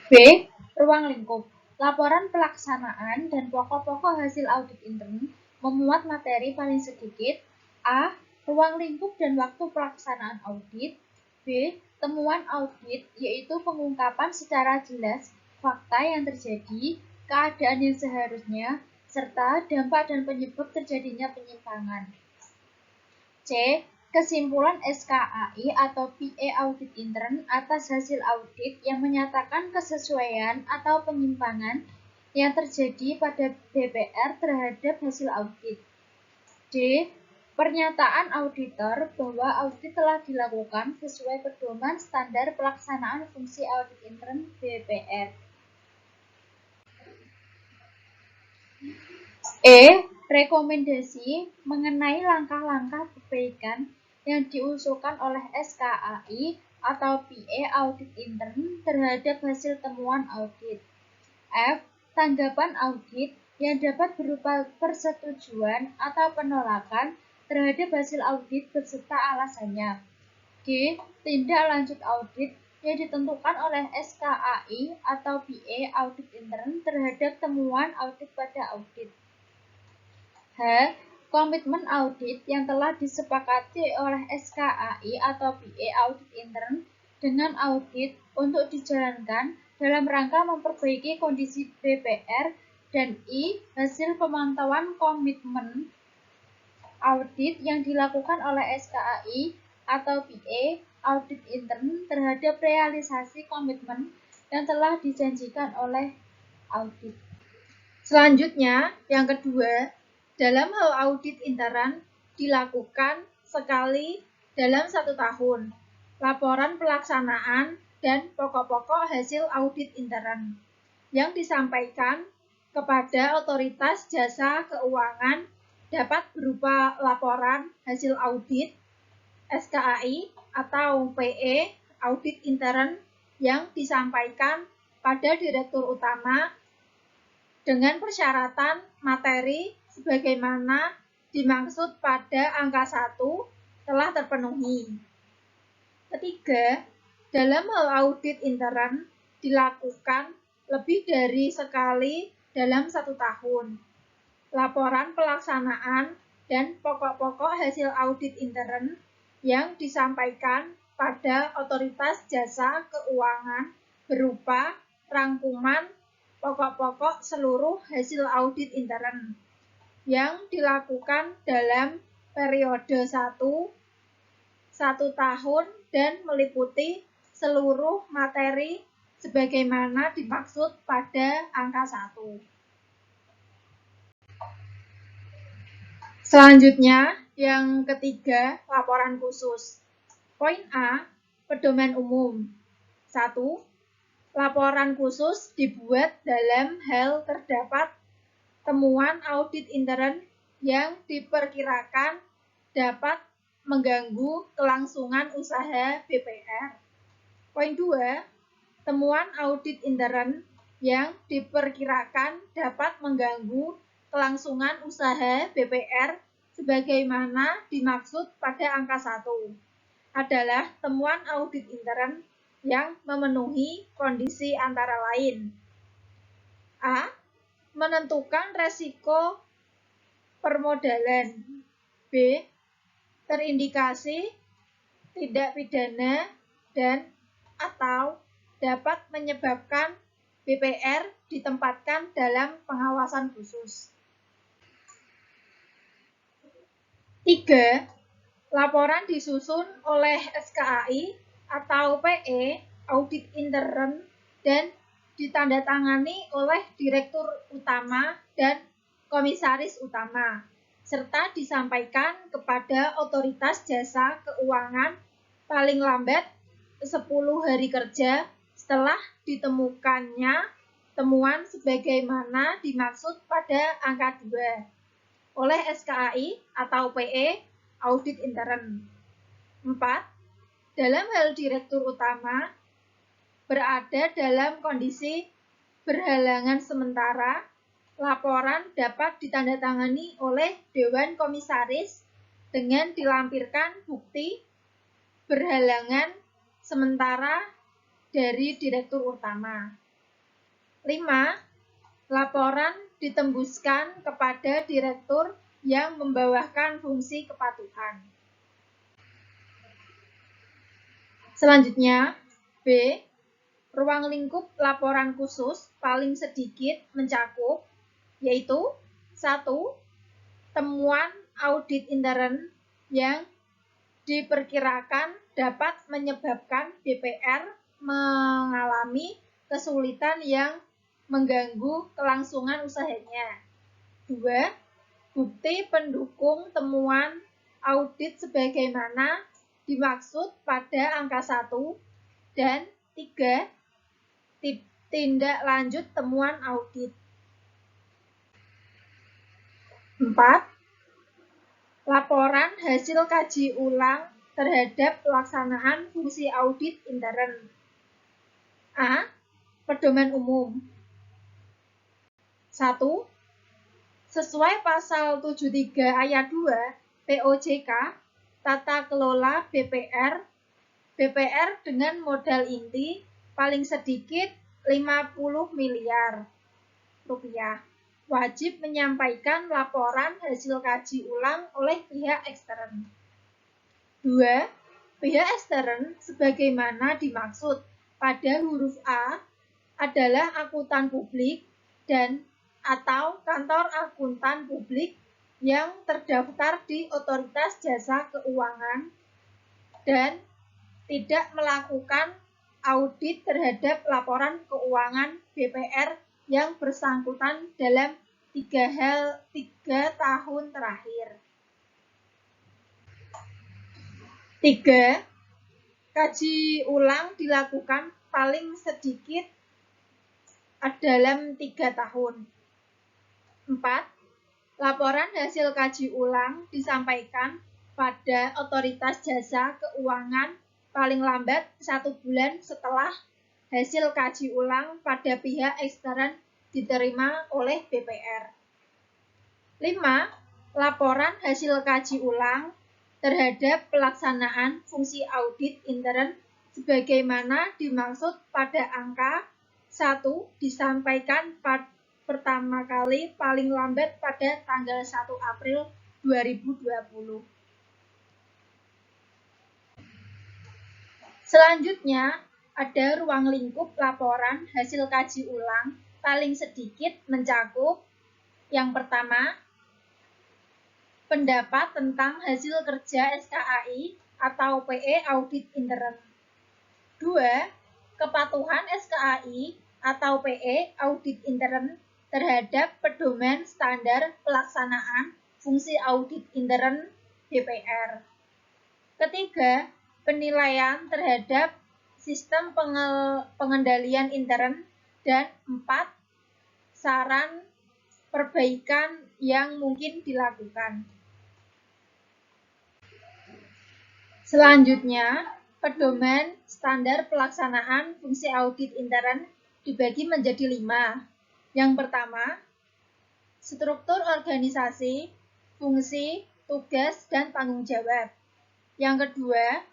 B. Ruang lingkup. Laporan pelaksanaan dan pokok-pokok hasil audit intern memuat materi paling sedikit A. Ruang lingkup dan waktu pelaksanaan audit. B. Temuan audit, yaitu pengungkapan secara jelas fakta yang terjadi, keadaan yang seharusnya, serta dampak dan penyebab terjadinya penyimpangan. C. Kesimpulan SKAI atau PA Audit Intern atas hasil audit yang menyatakan kesesuaian atau penyimpangan yang terjadi pada BPR terhadap hasil audit. D. Pernyataan auditor bahwa audit telah dilakukan sesuai pedoman standar pelaksanaan fungsi audit intern BPR. E. Rekomendasi mengenai langkah-langkah perbaikan yang diusulkan oleh SKAI atau PA Audit Intern terhadap hasil temuan audit. F. Tanggapan audit yang dapat berupa persetujuan atau penolakan terhadap hasil audit beserta alasannya. G. Tindak lanjut audit yang ditentukan oleh SKAI atau PA Audit Intern terhadap temuan audit pada audit. H. Komitmen audit yang telah disepakati oleh SKAI atau PA Audit Intern dengan audit untuk dijalankan dalam rangka memperbaiki kondisi BPR. Dan I. Hasil pemantauan komitmen audit yang dilakukan oleh SKAI atau PA Audit Intern terhadap realisasi komitmen yang telah dijanjikan oleh audit. Selanjutnya, yang kedua, dalam hal audit intern dilakukan sekali dalam 1 tahun. Laporan pelaksanaan dan pokok-pokok hasil audit intern yang disampaikan kepada Otoritas Jasa Keuangan dapat berupa laporan hasil audit SKAI atau PE audit intern yang disampaikan pada Direktur Utama dengan persyaratan materi sebagaimana dimaksud pada angka 1 telah terpenuhi. Ketiga, dalam hal audit intern dilakukan lebih dari sekali dalam 1 tahun. Laporan pelaksanaan dan pokok-pokok hasil audit intern yang disampaikan pada Otoritas Jasa Keuangan berupa rangkuman pokok-pokok seluruh hasil audit intern yang dilakukan dalam periode 1 tahun dan meliputi seluruh materi sebagaimana dimaksud pada angka 1. Selanjutnya, yang ketiga, laporan khusus. Poin A, pedoman umum. 1. Laporan khusus dibuat dalam hal terdapat temuan audit intern yang diperkirakan dapat mengganggu kelangsungan usaha BPR. Poin 2. Temuan audit intern yang diperkirakan dapat mengganggu kelangsungan usaha BPR sebagaimana dimaksud pada angka 1 adalah temuan audit intern yang memenuhi kondisi antara lain. A. Menentukan resiko permodalan. B. Terindikasi tindak pidana dan atau dapat menyebabkan BPR ditempatkan dalam pengawasan khusus. 3. Laporan disusun oleh SKAI atau PE audit intern dan ditandatangani oleh Direktur Utama dan Komisaris Utama, serta disampaikan kepada Otoritas Jasa Keuangan paling lambat 10 hari kerja setelah ditemukannya temuan sebagaimana dimaksud pada angka 2 oleh SKAI atau PE audit intern. 4. Dalam hal Direktur Utama berada dalam kondisi berhalangan sementara, laporan dapat ditandatangani oleh Dewan Komisaris dengan dilampirkan bukti berhalangan sementara dari Direktur Utama. 5. Laporan ditembuskan kepada direktur yang membawakan fungsi kepatuhan. Selanjutnya, B. Ruang lingkup laporan khusus paling sedikit mencakup, yaitu 1. Temuan audit intern yang diperkirakan dapat menyebabkan BPR mengalami kesulitan yang mengganggu kelangsungan usahanya. 2. Bukti pendukung temuan audit sebagaimana dimaksud pada angka 1. Dan 3. Tindak lanjut temuan audit. 4. Laporan hasil kaji ulang terhadap pelaksanaan fungsi audit intern. A. Pedoman umum. 1. Sesuai pasal 73 ayat 2 POJK Tata Kelola BPR dengan modal inti paling sedikit 50 miliar rupiah wajib menyampaikan laporan hasil kaji ulang oleh pihak ekstern. 2. Pihak ekstern sebagaimana dimaksud pada huruf A adalah akuntan publik dan atau kantor akuntan publik yang terdaftar di Otoritas Jasa Keuangan dan tidak melakukan audit terhadap laporan keuangan BPR yang bersangkutan dalam 3 tahun terakhir. 3. Kaji ulang dilakukan paling sedikit dalam 3 tahun. 4. Laporan hasil kaji ulang disampaikan pada Otoritas Jasa Keuangan paling lambat 1 bulan setelah hasil kaji ulang pada pihak ekstern diterima oleh BPR. 5. Laporan hasil kaji ulang terhadap pelaksanaan fungsi audit intern sebagaimana dimaksud pada angka 1 disampaikan pertama kali paling lambat pada tanggal 1 April 2020. Selanjutnya, ada ruang lingkup laporan hasil kaji ulang paling sedikit mencakup yang pertama, pendapat tentang hasil kerja SKAI atau PE audit intern. 2. Kepatuhan SKAI atau PE audit intern terhadap pedoman standar pelaksanaan fungsi audit intern BPR. Ketiga, penilaian terhadap sistem pengendalian intern. Dan 4. Saran perbaikan yang mungkin dilakukan. Selanjutnya, pedoman standar pelaksanaan fungsi audit intern dibagi menjadi 5. Yang pertama, struktur organisasi, fungsi, tugas, dan tanggung jawab. Yang kedua,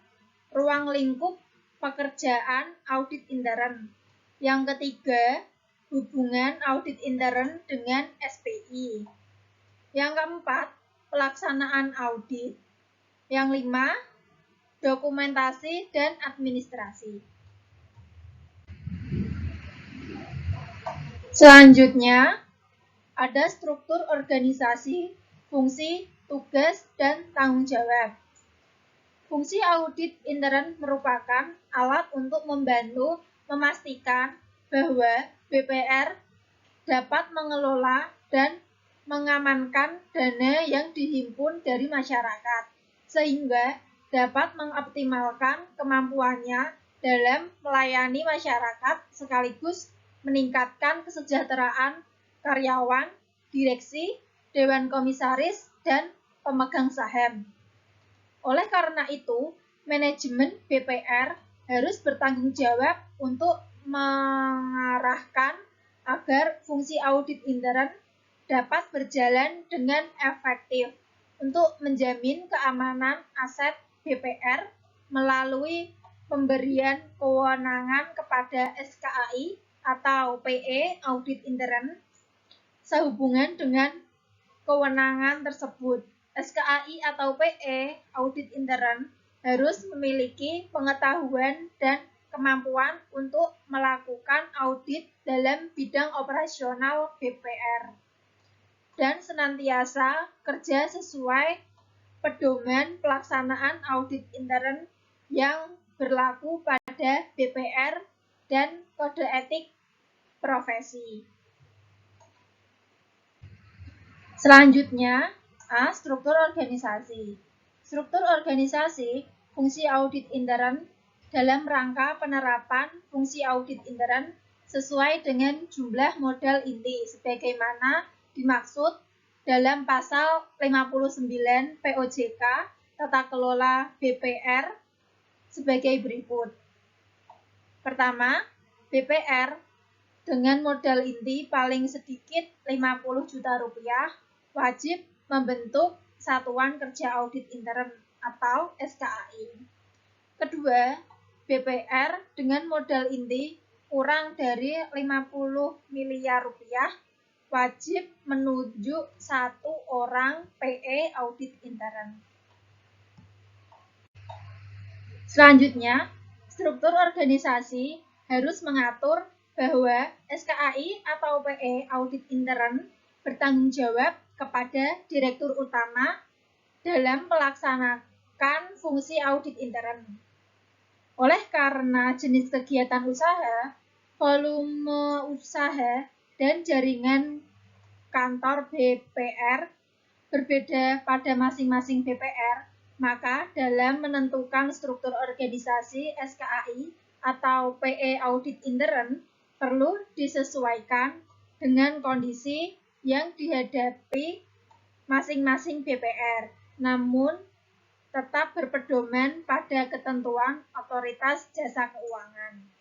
ruang lingkup pekerjaan audit intern. Yang ketiga, hubungan audit intern dengan SPI. Yang keempat, pelaksanaan audit. Yang 5, dokumentasi dan administrasi. Selanjutnya, ada struktur organisasi, fungsi, tugas, dan tanggung jawab. Fungsi audit intern merupakan alat untuk membantu memastikan bahwa BPR dapat mengelola dan mengamankan dana yang dihimpun dari masyarakat, sehingga dapat mengoptimalkan kemampuannya dalam melayani masyarakat sekaligus meningkatkan kesejahteraan karyawan, direksi, dewan komisaris, dan pemegang saham. Oleh karena itu, manajemen BPR harus bertanggung jawab untuk mengarahkan agar fungsi audit intern dapat berjalan dengan efektif untuk menjamin keamanan aset BPR melalui pemberian kewenangan kepada SKAI atau PE audit intern. Sehubungan dengan kewenangan tersebut, SKAI atau PE audit intern harus memiliki pengetahuan dan kemampuan untuk melakukan audit dalam bidang operasional BPR dan senantiasa kerja sesuai pedoman pelaksanaan audit intern yang berlaku pada BPR dan kode etik profesi. Selanjutnya, A. Struktur organisasi. Struktur organisasi fungsi audit intern dalam rangka penerapan fungsi audit intern sesuai dengan jumlah modal inti sebagaimana dimaksud dalam pasal 59 POJK Tata Kelola BPR sebagai berikut. Pertama, BPR dengan modal inti paling sedikit 50 juta rupiah wajib membentuk Satuan Kerja Audit Intern atau SKAI. Kedua, BPR dengan modal inti kurang dari 50 miliar rupiah wajib menunjuk 1 orang PE Audit Intern. Selanjutnya, struktur organisasi harus mengatur bahwa SKAI atau PE Audit Intern bertanggung jawab kepada Direktur Utama dalam melaksanakan fungsi audit intern. Oleh karena jenis kegiatan usaha, volume usaha, dan jaringan kantor BPR berbeda pada masing-masing BPR, maka dalam menentukan struktur organisasi SKAI atau PE Audit Intern perlu disesuaikan dengan kondisi yang dihadapi masing-masing BPR, namun tetap berpedoman pada ketentuan Otoritas Jasa Keuangan.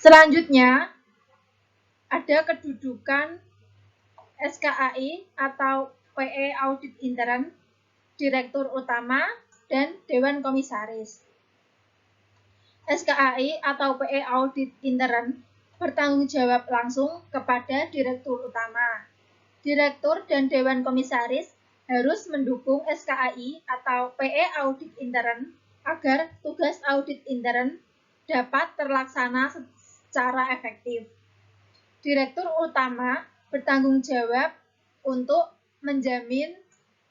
Selanjutnya, ada kedudukan SKAI atau PE Audit Intern, Direktur Utama, dan Dewan Komisaris. SKAI atau PE Audit Intern bertanggung jawab langsung kepada Direktur Utama. Direktur dan Dewan Komisaris harus mendukung SKAI atau PE Audit Intern agar tugas audit intern dapat terlaksana secara efektif. Direktur Utama bertanggung jawab untuk menjamin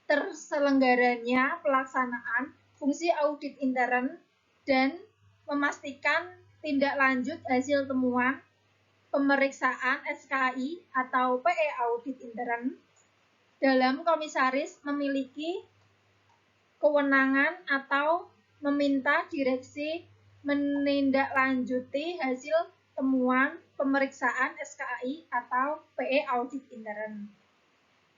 terselenggaranya pelaksanaan fungsi audit intern dan memastikan tindak lanjut hasil temuan pemeriksaan SKAI atau PE Audit Intern. Dalam komisaris memiliki kewenangan atau meminta direksi menindaklanjuti hasil temuan pemeriksaan SKAI atau PE Audit Intern.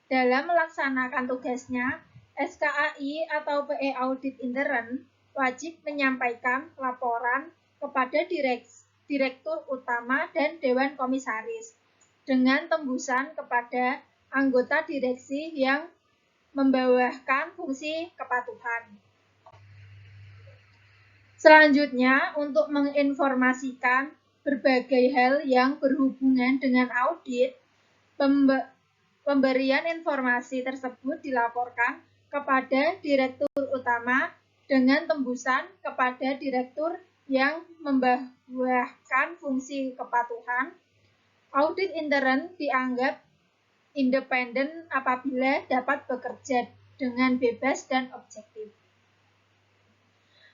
Dalam melaksanakan tugasnya, SKAI atau PE Audit Intern wajib menyampaikan laporan kepada Direktur Utama dan Dewan Komisaris dengan tembusan kepada anggota direksi yang membawakan fungsi kepatuhan. Selanjutnya, untuk menginformasikan berbagai hal yang berhubungan dengan audit, pemberian informasi tersebut dilaporkan kepada Direktur Utama dengan tembusan kepada Direktur yang membawakan fungsi kepatuhan. Audit intern dianggap independen apabila dapat bekerja dengan bebas dan objektif.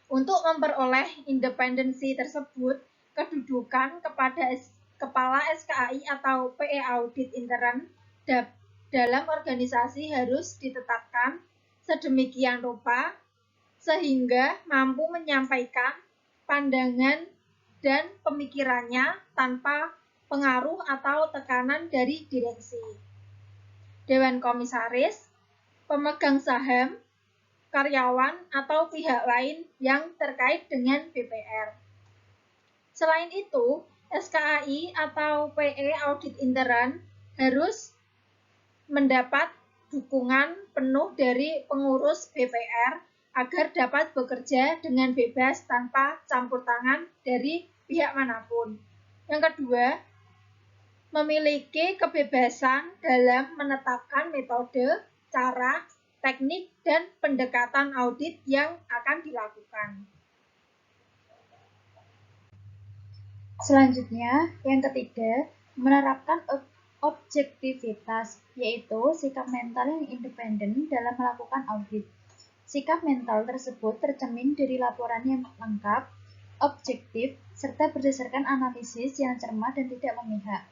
Untuk memperoleh independensi tersebut, kedudukan kepada Kepala SKAI atau PE Audit Intern dalam organisasi harus ditetapkan sedemikian rupa sehingga mampu menyampaikan pandangan dan pemikirannya tanpa pengaruh atau tekanan dari direksi, Dewan Komisaris, pemegang saham, karyawan, atau pihak lain yang terkait dengan BPR. Selain itu, SKAI atau PE Audit Intern harus mendapat dukungan penuh dari pengurus BPR agar dapat bekerja dengan bebas tanpa campur tangan dari pihak manapun. Yang kedua, memiliki kebebasan dalam menetapkan metode, cara, teknik, dan pendekatan audit yang akan dilakukan. Selanjutnya, yang ketiga, menerapkan objektivitas, yaitu sikap mental yang independen dalam melakukan audit. Sikap mental tersebut tercermin dari laporan yang lengkap, objektif, serta berdasarkan analisis yang cermat dan tidak memihak.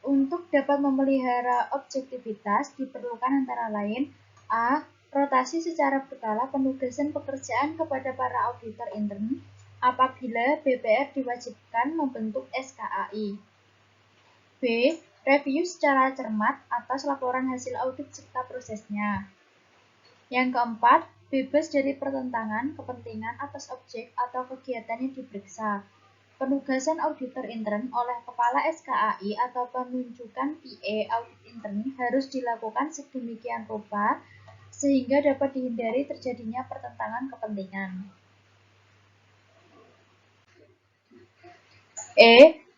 Untuk dapat memelihara objektivitas diperlukan antara lain A. Rotasi secara berkala penugasan pekerjaan kepada para auditor intern apabila BPR diwajibkan membentuk SKAI. B. Review secara cermat atas laporan hasil audit serta prosesnya. Yang keempat, bebas dari pertentangan kepentingan atas objek atau kegiatan yang diperiksa. Penugasan auditor intern oleh Kepala SKAI atau penunjukan PE audit intern harus dilakukan sedemikian rupa sehingga dapat dihindari terjadinya pertentangan kepentingan.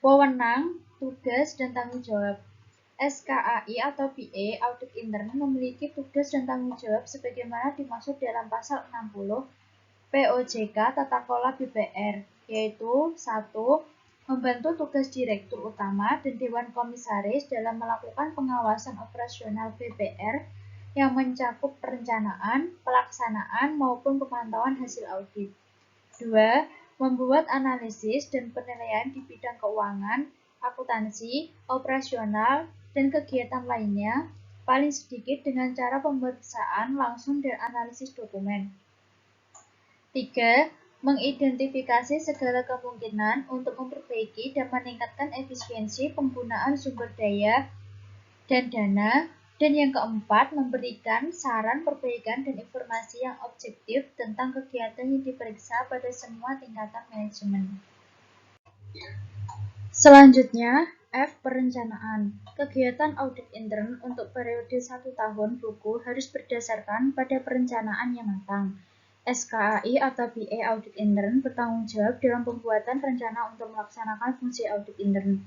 Wewenang, tugas, dan tanggung jawab. SKAI atau PE audit intern memiliki tugas dan tanggung jawab sebagaimana dimaksud dalam pasal 60 POJK Tata Kelola BPR, yaitu 1. Membantu tugas Direktur Utama dan Dewan Komisaris dalam melakukan pengawasan operasional BPR yang mencakup perencanaan, pelaksanaan, maupun pemantauan hasil audit. 2. Membuat analisis dan penilaian di bidang keuangan, akuntansi, operasional, dan kegiatan lainnya, paling sedikit dengan cara pemeriksaan langsung dan analisis dokumen. 3. Mengidentifikasi segala kemungkinan untuk memperbaiki dan meningkatkan efisiensi penggunaan sumber daya dan dana. Dan yang keempat, memberikan saran perbaikan dan informasi yang objektif tentang kegiatan yang diperiksa pada semua tingkatan manajemen. Selanjutnya, F. Perencanaan. Kegiatan audit intern untuk periode 1 tahun buku harus berdasarkan pada perencanaan yang matang. SKAI atau PE audit intern bertanggung jawab dalam pembuatan rencana untuk melaksanakan fungsi audit intern.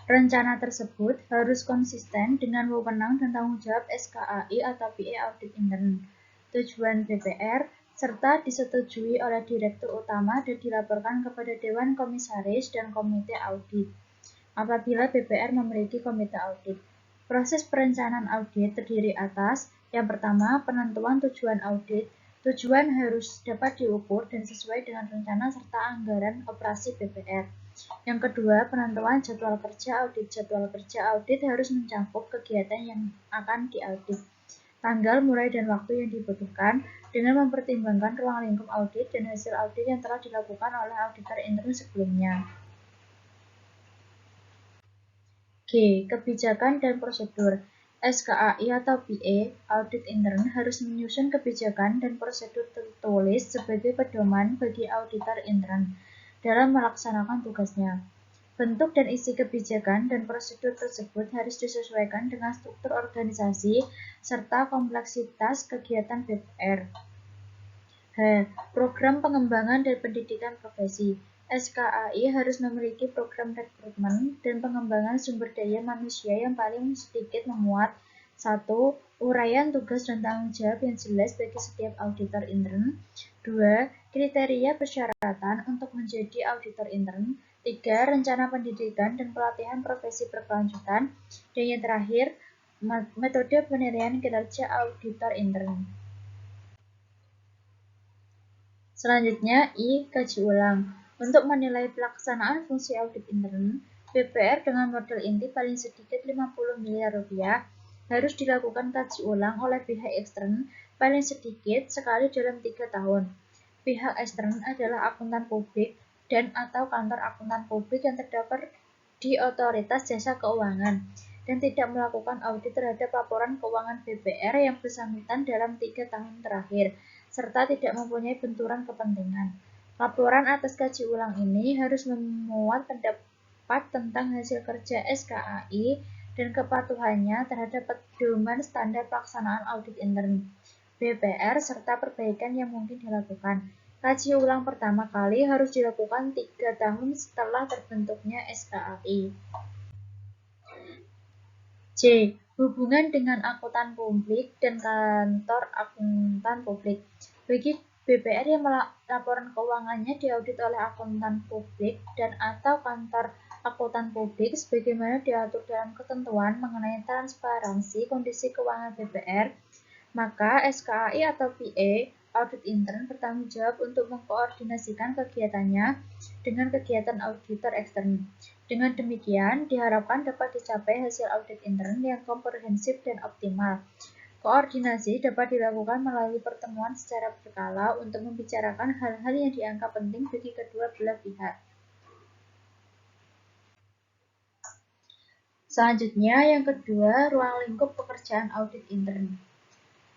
Rencana tersebut harus konsisten dengan wewenang dan tanggung jawab SKAI atau PE audit intern, tujuan BPR, serta disetujui oleh Direktur Utama dan dilaporkan kepada Dewan Komisaris dan Komite Audit. Apabila BPR memiliki komite audit. Proses perencanaan audit terdiri atas, yang pertama, penentuan tujuan audit. Tujuan harus dapat diukur dan sesuai dengan rencana serta anggaran operasi BPR. Yang kedua, penentuan jadwal kerja audit. Jadwal kerja audit harus mencakup kegiatan yang akan diaudit, tanggal, mulai, dan waktu yang dibutuhkan dengan mempertimbangkan ruang lingkup audit dan hasil audit yang telah dilakukan oleh auditor intern sebelumnya. G. Kebijakan dan prosedur. SKAI atau PE audit intern harus menyusun kebijakan dan prosedur tertulis sebagai pedoman bagi auditor intern dalam melaksanakan tugasnya. Bentuk dan isi kebijakan dan prosedur tersebut harus disesuaikan dengan struktur organisasi serta kompleksitas kegiatan BPR. H. Program pengembangan dan pendidikan profesi. SKAI harus memiliki program rekrutmen dan pengembangan sumber daya manusia yang paling sedikit memuat 1. Uraian tugas dan tanggung jawab yang jelas bagi setiap auditor intern. 2. Kriteria persyaratan untuk menjadi auditor intern. 3. Rencana pendidikan dan pelatihan profesi berkelanjutan. Dan yang terakhir, Metode penilaian kinerja auditor intern. Selanjutnya, I. Kaji ulang. Untuk menilai pelaksanaan fungsi audit intern, BPR dengan modal inti paling sedikit 50 miliar rupiah harus dilakukan kaji ulang oleh pihak ekstern paling sedikit sekali dalam 3 tahun. Pihak ekstern adalah akuntan publik dan atau kantor akuntan publik yang terdapat di otoritas jasa keuangan dan tidak melakukan audit terhadap laporan keuangan BPR yang bersangkutan dalam 3 tahun terakhir, serta tidak mempunyai benturan kepentingan. Laporan atas kaji ulang ini harus memuat pendapat tentang hasil kerja SKAI dan kepatuhannya terhadap pedoman standar pelaksanaan audit intern BPR serta perbaikan yang mungkin dilakukan. Kaji ulang pertama kali harus dilakukan 3 tahun setelah terbentuknya SKAI. C. Hubungan dengan akuntan publik dan kantor akuntan publik. Bagi BPR yang laporan keuangannya diaudit oleh akuntan publik dan atau kantor akuntan publik sebagaimana diatur dalam ketentuan mengenai transparansi kondisi keuangan BPR, maka SKAI atau PA audit intern bertanggung jawab untuk mengkoordinasikan kegiatannya dengan kegiatan auditor ekstern. Dengan demikian, diharapkan dapat dicapai hasil audit intern yang komprehensif dan optimal. Koordinasi dapat dilakukan melalui pertemuan secara berkala untuk membicarakan hal-hal yang dianggap penting bagi kedua belah pihak. Selanjutnya, yang kedua, ruang lingkup pekerjaan audit intern.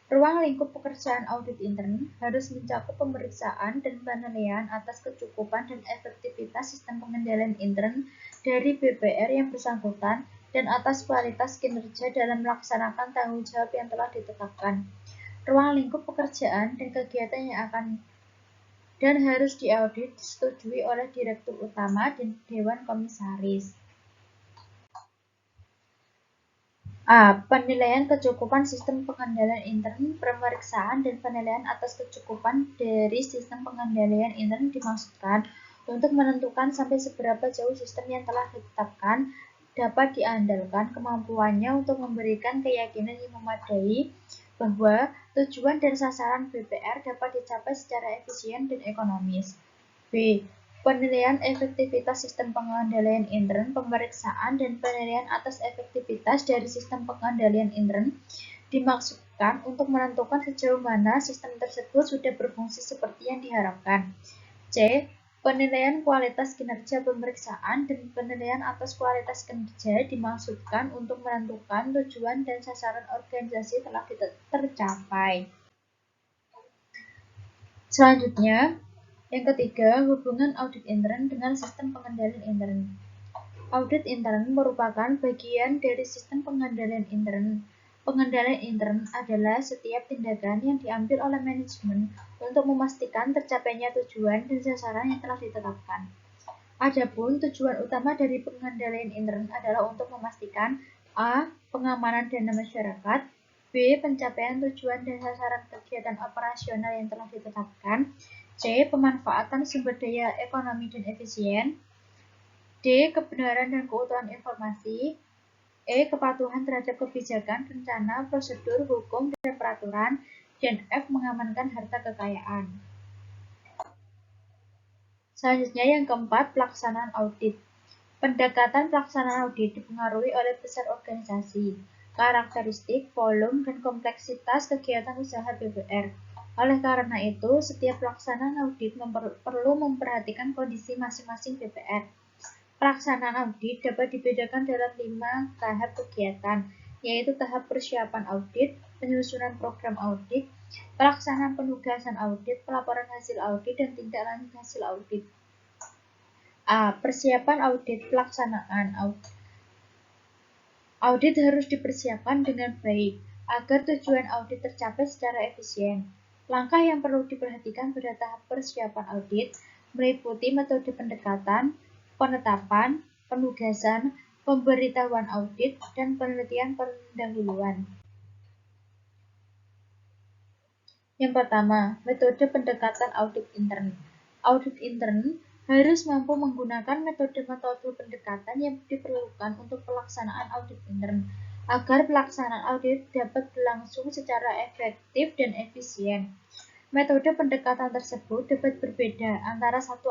Ruang lingkup pekerjaan audit intern harus mencakup pemeriksaan dan penilaian atas kecukupan dan efektivitas sistem pengendalian intern dari BPR yang bersangkutan dan atas kualitas kinerja dalam melaksanakan tanggung jawab yang telah ditetapkan. Ruang lingkup pekerjaan dan kegiatan yang akan dan harus diaudit disetujui oleh Direktur Utama dan Dewan Komisaris. A. Penilaian kecukupan sistem pengendalian intern. Pemeriksaan dan penilaian atas kecukupan dari sistem pengendalian intern dimaksudkan untuk menentukan sampai seberapa jauh sistem yang telah ditetapkan dapat diandalkan kemampuannya untuk memberikan keyakinan yang memadai bahwa tujuan dan sasaran BPR dapat dicapai secara efisien dan ekonomis. B. Penilaian efektivitas sistem pengendalian intern. Pemeriksaan dan penilaian atas efektivitas dari sistem pengendalian intern dimaksudkan untuk menentukan sejauh mana sistem tersebut sudah berfungsi seperti yang diharapkan. C. Penilaian kualitas kinerja. Pemeriksaan dan penilaian atas kualitas kinerja dimaksudkan untuk menentukan tujuan dan sasaran organisasi telah tercapai. Selanjutnya, yang ketiga, hubungan audit intern dengan sistem pengendalian intern. Audit intern merupakan bagian dari sistem pengendalian intern. Pengendalian intern adalah setiap tindakan yang diambil oleh manajemen untuk memastikan tercapainya tujuan dan sasaran yang telah ditetapkan. Adapun tujuan utama dari pengendalian intern adalah untuk memastikan A. Pengamanan dana masyarakat, B. Pencapaian tujuan dan sasaran kegiatan operasional yang telah ditetapkan, C. Pemanfaatan sumber daya ekonomi dan efisien, D. Kebenaran dan keutuhan informasi, E. Kepatuhan terhadap kebijakan, rencana, prosedur, hukum, dan peraturan, dan F. Mengamankan harta kekayaan. Selanjutnya yang keempat, pelaksanaan audit. Pendekatan pelaksanaan audit dipengaruhi oleh besar organisasi, karakteristik, volume, dan kompleksitas kegiatan usaha BPR. Oleh karena itu, setiap pelaksanaan audit perlu memperhatikan kondisi masing-masing BPR. Pelaksanaan audit dapat dibedakan dalam 5 tahap kegiatan, yaitu tahap persiapan audit, penyusunan program audit, pelaksanaan penugasan audit, pelaporan hasil audit, dan tindak lanjut hasil audit. A. Persiapan audit. Pelaksanaan audit harus dipersiapkan dengan baik agar tujuan audit tercapai secara efisien. Langkah yang perlu diperhatikan pada tahap persiapan audit meliputi metode pendekatan, penetapan, penugasan, pemberitahuan audit, dan penelitian pendahuluan. Yang pertama, metode pendekatan audit intern. Audit intern harus mampu menggunakan metode-metode pendekatan yang diperlukan untuk pelaksanaan audit intern. agar pelaksanaan audit dapat berlangsung secara efektif dan efisien. Metode pendekatan tersebut dapat berbeda antara satu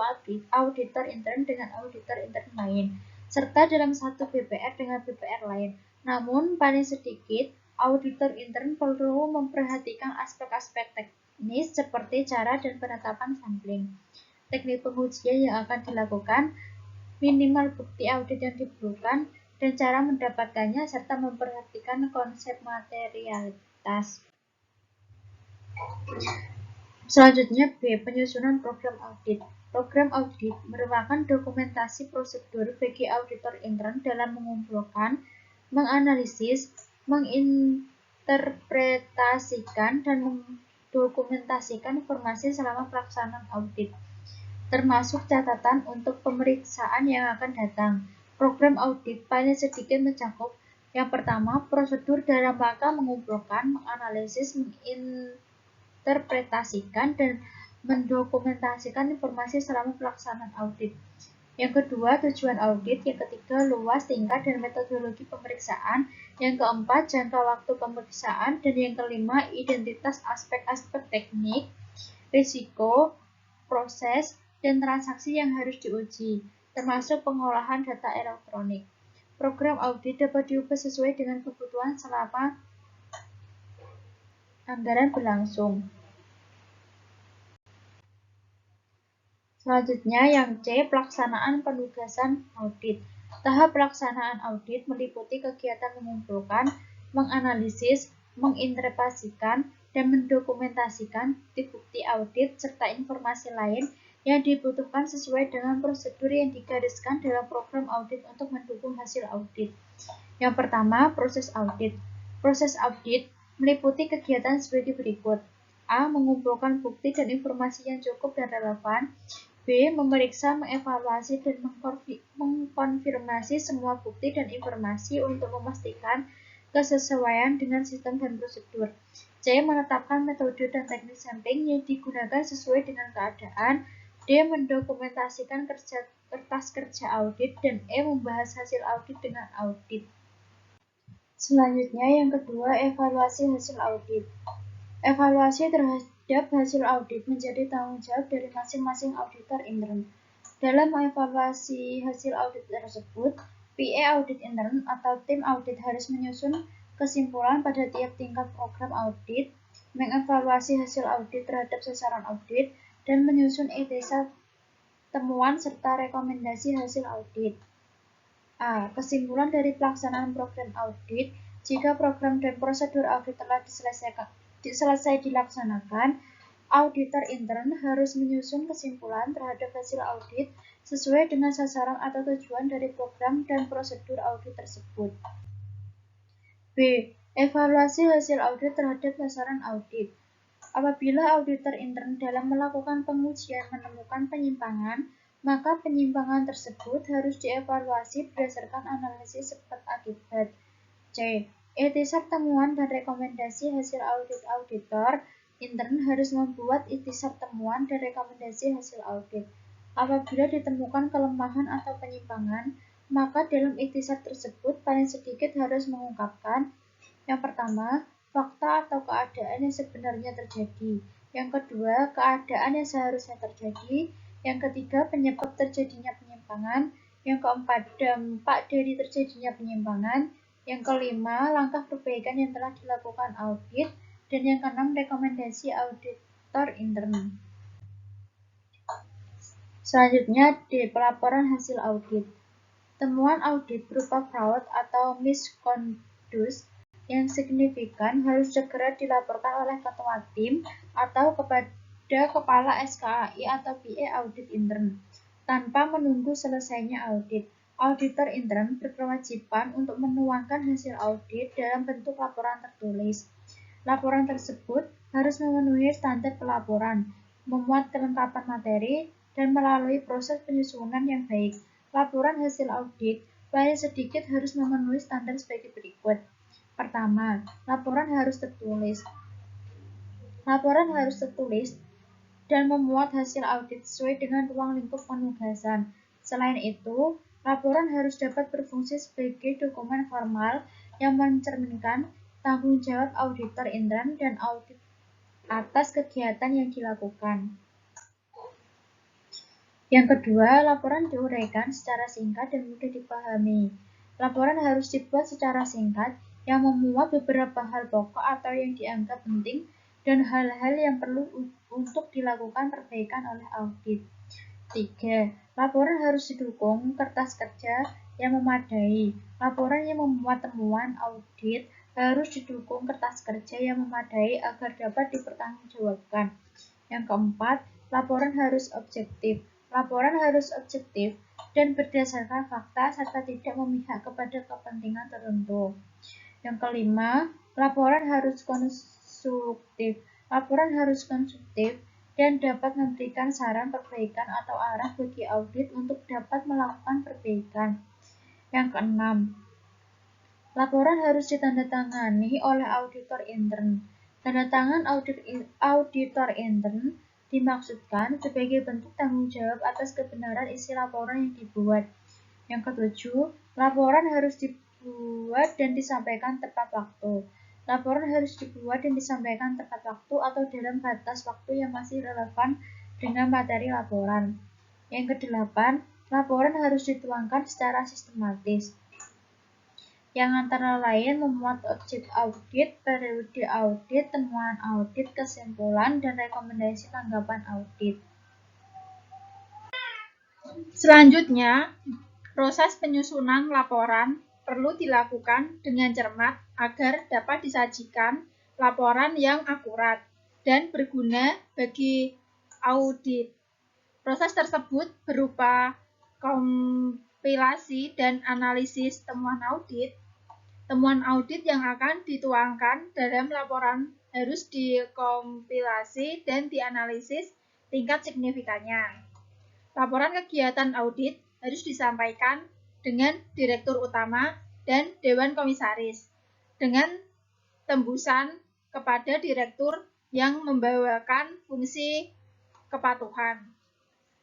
auditor intern dengan auditor intern lain, serta dalam satu BPR dengan BPR lain. Namun, paling sedikit, auditor intern perlu memperhatikan aspek-aspek teknis seperti cara dan penetapan sampling, teknik pengujian yang akan dilakukan, minimal bukti audit yang diperlukan, dan cara mendapatkannya, serta memperhatikan konsep materialitas. Selanjutnya B. Penyusunan program audit. Program audit merupakan dokumentasi prosedur bagi auditor intern dalam mengumpulkan, menganalisis, menginterpretasikan, dan mendokumentasikan informasi selama pelaksanaan audit, termasuk catatan untuk pemeriksaan yang akan datang. Program audit paling sedikit mencakup yang pertama, prosedur dalam rangka mengumpulkan, menganalisis, menginterpretasikan, dan mendokumentasikan informasi selama pelaksanaan audit. Yang kedua, tujuan audit. Yang ketiga, luas, tingkat, dan metodologi pemeriksaan. Yang keempat, jangka waktu pemeriksaan. Dan yang kelima, identitas aspek-aspek teknik, risiko, proses, dan transaksi yang harus diuji, termasuk pengolahan data elektronik. Program audit dapat diubah sesuai dengan kebutuhan selama anggaran berlangsung. Selanjutnya yang C, pelaksanaan penugasan audit. Tahap pelaksanaan audit meliputi kegiatan mengumpulkan, menganalisis, menginterpretasikan, dan mendokumentasikan bukti audit serta informasi lain yang dibutuhkan sesuai dengan prosedur yang digariskan dalam program audit untuk mendukung hasil audit. Yang pertama, proses audit. Proses audit meliputi kegiatan sebagai berikut. A. Mengumpulkan bukti dan informasi yang cukup dan relevan. B. Memeriksa, mengevaluasi, dan mengkonfirmasi semua bukti dan informasi untuk memastikan kesesuaian dengan sistem dan prosedur. C. Menetapkan metode dan teknik sampling yang digunakan sesuai dengan keadaan. D. Mendokumentasikan kertas kerja audit. Dan E. Membahas hasil audit dengan audit. Selanjutnya yang kedua, evaluasi hasil audit. Evaluasi terhadap hasil audit menjadi tanggung jawab dari masing-masing auditor intern. Dalam mengevaluasi hasil audit tersebut, PA audit intern atau tim audit harus menyusun kesimpulan pada tiap tingkat program audit, mengevaluasi hasil audit terhadap sasaran audit, dan menyusun ETSA temuan serta rekomendasi hasil audit. A. Kesimpulan dari pelaksanaan program audit. Jika program dan prosedur audit telah selesai dilaksanakan, auditor intern harus menyusun kesimpulan terhadap hasil audit sesuai dengan sasaran atau tujuan dari program dan prosedur audit tersebut. B. Evaluasi hasil audit terhadap sasaran audit. Apabila auditor intern dalam melakukan pengujian menemukan penyimpangan, maka penyimpangan tersebut harus dievaluasi berdasarkan analisis sebab akibat. C. Ikhtisar temuan dan rekomendasi hasil audit. Auditor intern harus membuat ikhtisar temuan dan rekomendasi hasil audit. Apabila ditemukan kelemahan atau penyimpangan, maka dalam ikhtisar tersebut paling sedikit harus mengungkapkan yang pertama, fakta atau keadaan yang sebenarnya terjadi. Yang kedua, keadaan yang seharusnya terjadi. Yang ketiga, penyebab terjadinya penyimpangan. Yang keempat, dampak dari terjadinya penyimpangan. Yang kelima, langkah perbaikan yang telah dilakukan audit. Dan yang keenam, rekomendasi auditor intern. Selanjutnya, D. Pelaporan hasil audit. Temuan audit berupa fraud atau misconduct yang signifikan harus segera dilaporkan oleh ketua tim atau kepada kepala SKAI atau PA audit intern tanpa menunggu selesainya audit. Auditor intern berkewajiban untuk menuangkan hasil audit dalam bentuk laporan tertulis. Laporan tersebut harus memenuhi standar pelaporan, memuat kelengkapan materi, dan melalui proses penyusunan yang baik. Laporan hasil audit paling sedikit harus memenuhi standar sebagai berikut. Pertama, laporan harus tertulis. Laporan harus tertulis dan memuat hasil audit sesuai dengan ruang lingkup penugasan. Selain itu, laporan harus dapat berfungsi sebagai dokumen formal yang mencerminkan tanggung jawab auditor intern dan audit atas kegiatan yang dilakukan. Yang kedua, laporan diuraikan secara singkat dan mudah dipahami. Laporan harus dibuat secara singkat yang memuat beberapa hal pokok atau yang dianggap penting dan hal-hal yang perlu untuk dilakukan perbaikan oleh audit. 3. Laporan harus didukung kertas kerja yang memadai. Laporan yang memuat temuan audit harus didukung kertas kerja yang memadai agar dapat dipertanggungjawabkan. Yang keempat, laporan harus objektif. Laporan harus objektif dan berdasarkan fakta serta tidak memihak kepada kepentingan tertentu. Yang kelima, laporan harus konstruktif. Laporan harus konstruktif dan dapat memberikan saran perbaikan atau arah bagi audit untuk dapat melakukan perbaikan. Yang keenam, laporan harus ditandatangani oleh auditor intern. Tanda tangan auditor intern dimaksudkan sebagai bentuk tanggung jawab atas kebenaran isi laporan yang dibuat. Yang ketujuh, laporan harus dibuat dan disampaikan tepat waktu. Laporan harus dibuat dan disampaikan tepat waktu atau dalam batas waktu yang masih relevan dengan materi laporan. Yang kedelapan, laporan harus dituangkan secara sistematis, yang antara lain memuat objek audit, periode audit, temuan audit, kesimpulan, dan rekomendasi tanggapan audit. Selanjutnya, proses penyusunan laporan perlu dilakukan dengan cermat agar dapat disajikan laporan yang akurat dan berguna bagi audit. Proses tersebut berupa kompilasi dan analisis temuan audit. Temuan audit yang akan dituangkan dalam laporan harus dikompilasi dan dianalisis tingkat signifikannya. Laporan kegiatan audit harus disampaikan dengan Direktur Utama dan Dewan Komisaris dengan tembusan kepada Direktur yang membawakan fungsi kepatuhan.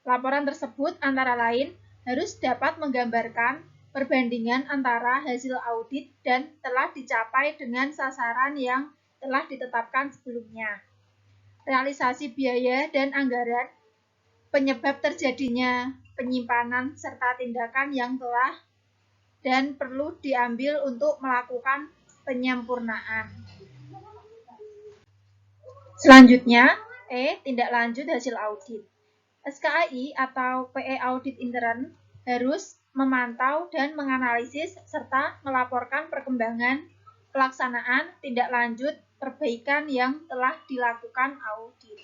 Laporan tersebut antara lain harus dapat menggambarkan perbandingan antara hasil audit dan telah dicapai dengan sasaran yang telah ditetapkan sebelumnya. Realisasi biaya dan anggaran, penyebab terjadinya penyimpanan serta tindakan yang telah dan perlu diambil untuk melakukan penyempurnaan. Selanjutnya, tindak lanjut hasil audit. SKAI atau PE Audit Intern harus memantau dan menganalisis serta melaporkan perkembangan pelaksanaan tindak lanjut perbaikan yang telah dilakukan audit.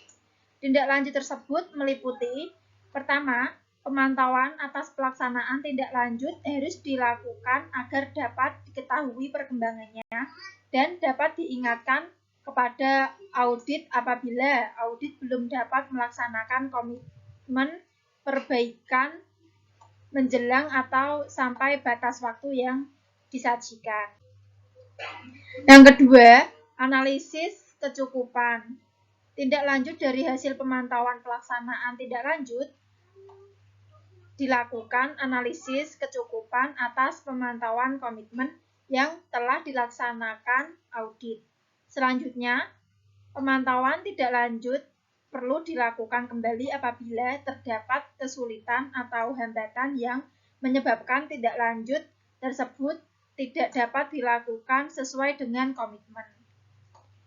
Tindak lanjut tersebut meliputi: pertama, pemantauan atas pelaksanaan tindak lanjut harus dilakukan agar dapat diketahui perkembangannya dan dapat diingatkan kepada audit apabila audit belum dapat melaksanakan komitmen perbaikan menjelang atau sampai batas waktu yang disajikan. Yang kedua, analisis kecukupan. Tindak lanjut dari hasil pemantauan pelaksanaan tindak lanjut dilakukan analisis kecukupan atas pemantauan komitmen yang telah dilaksanakan audit. Selanjutnya, pemantauan tindak lanjut perlu dilakukan kembali apabila terdapat kesulitan atau hambatan yang menyebabkan tindak lanjut tersebut tidak dapat dilakukan sesuai dengan komitmen.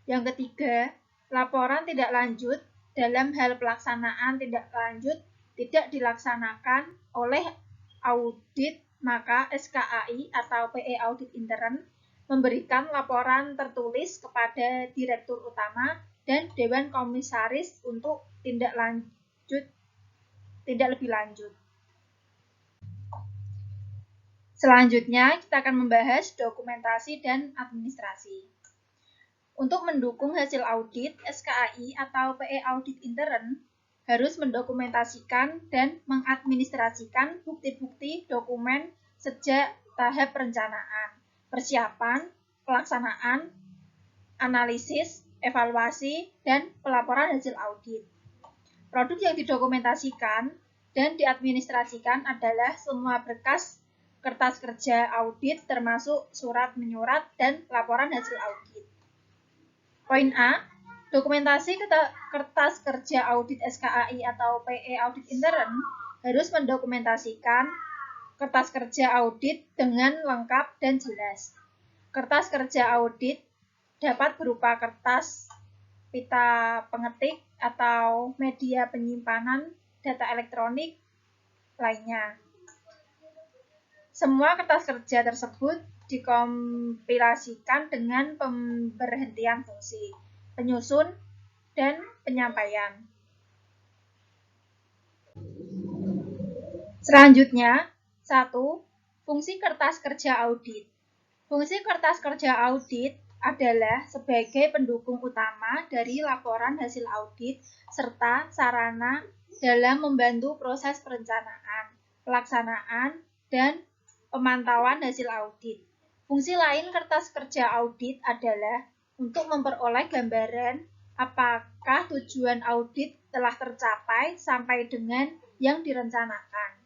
Yang ketiga, laporan tindak lanjut dalam hal pelaksanaan tindak lanjut tidak dilaksanakan oleh audit, maka SKAI atau PE Audit Intern memberikan laporan tertulis kepada Direktur Utama dan Dewan Komisaris untuk tindak lebih lanjut. Selanjutnya, kita akan membahas dokumentasi dan administrasi. Untuk mendukung hasil audit, SKAI atau PE Audit Intern harus mendokumentasikan dan mengadministrasikan bukti-bukti dokumen sejak tahap perencanaan, persiapan, pelaksanaan, analisis, evaluasi, dan pelaporan hasil audit. Produk yang didokumentasikan dan diadministrasikan adalah semua berkas kertas kerja audit termasuk surat menyurat dan laporan hasil audit. Poin A, dokumentasi kertas kerja audit SKAI atau PE audit intern harus mendokumentasikan kertas kerja audit dengan lengkap dan jelas. Kertas kerja audit dapat berupa kertas, pita pengetik, atau media penyimpanan data elektronik lainnya. Semua kertas kerja tersebut dikompilasikan dengan pemberhentian fungsi, penyusun, dan penyampaian. Selanjutnya, 1. Fungsi kertas kerja audit. Fungsi kertas kerja audit adalah sebagai pendukung utama dari laporan hasil audit serta sarana dalam membantu proses perencanaan, pelaksanaan, dan pemantauan hasil audit. Fungsi lain kertas kerja audit adalah untuk memperoleh gambaran apakah tujuan audit telah tercapai sampai dengan yang direncanakan.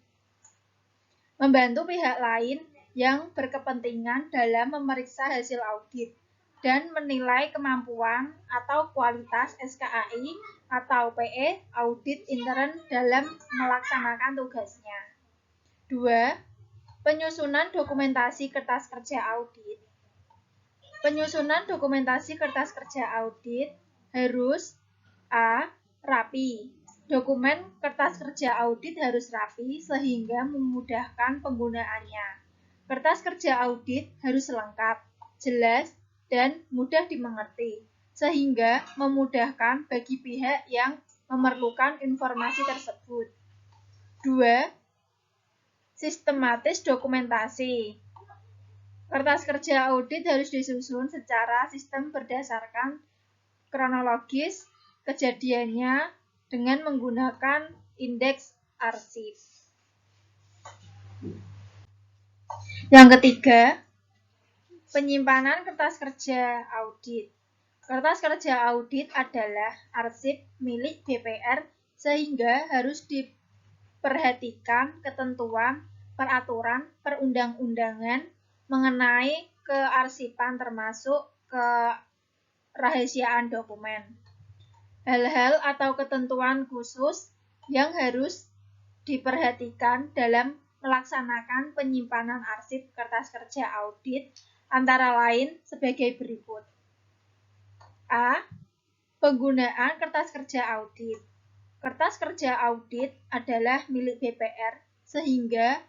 Membantu pihak lain yang berkepentingan dalam memeriksa hasil audit dan menilai kemampuan atau kualitas SKAI atau PE audit intern dalam melaksanakan tugasnya. 2. Penyusunan dokumentasi kertas kerja audit. Penyusunan dokumentasi kertas kerja audit harus A. Rapi. Dokumen kertas kerja audit harus rapi sehingga memudahkan penggunaannya. Kertas kerja audit harus lengkap, jelas, dan mudah dimengerti, sehingga memudahkan bagi pihak yang memerlukan informasi tersebut. 2. Sistematis dokumentasi. Kertas kerja audit harus disusun secara sistem berdasarkan kronologis kejadiannya dengan menggunakan indeks arsip. Yang ketiga, penyimpanan kertas kerja audit. Kertas kerja audit adalah arsip milik DPR sehingga harus diperhatikan ketentuan peraturan perundang-undangan mengenai kearsipan termasuk kerahasiaan dokumen. Hal-hal atau ketentuan khusus yang harus diperhatikan dalam melaksanakan penyimpanan arsip kertas kerja audit antara lain sebagai berikut. A. Penggunaan kertas kerja audit. Kertas kerja audit adalah milik DPR sehingga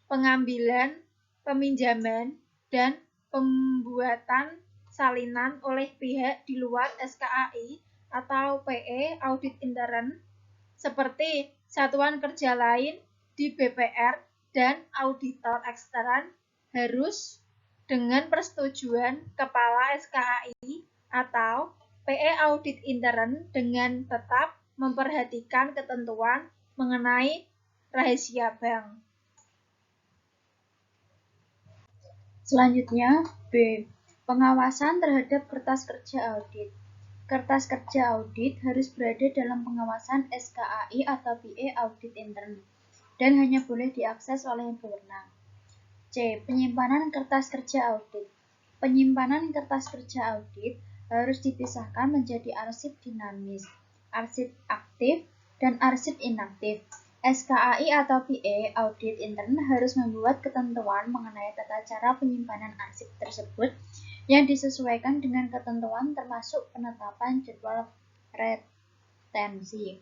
pengambilan, peminjaman, dan pembuatan salinan oleh pihak di luar SKAI atau PE audit intern seperti satuan kerja lain di BPR dan auditor ekstern harus dengan persetujuan Kepala SKAI atau PE audit intern dengan tetap memperhatikan ketentuan mengenai rahasia bank. Selanjutnya, B. Pengawasan terhadap kertas kerja audit. Kertas kerja audit harus berada dalam pengawasan SKAI atau PE audit intern dan hanya boleh diakses oleh yang berwenang. C. Penyimpanan kertas kerja audit. Penyimpanan kertas kerja audit harus dipisahkan menjadi arsip dinamis, arsip aktif, dan arsip inaktif. SKAI atau PE audit intern harus membuat ketentuan mengenai tata cara penyimpanan arsip tersebut yang disesuaikan dengan ketentuan termasuk penetapan jadwal retensi.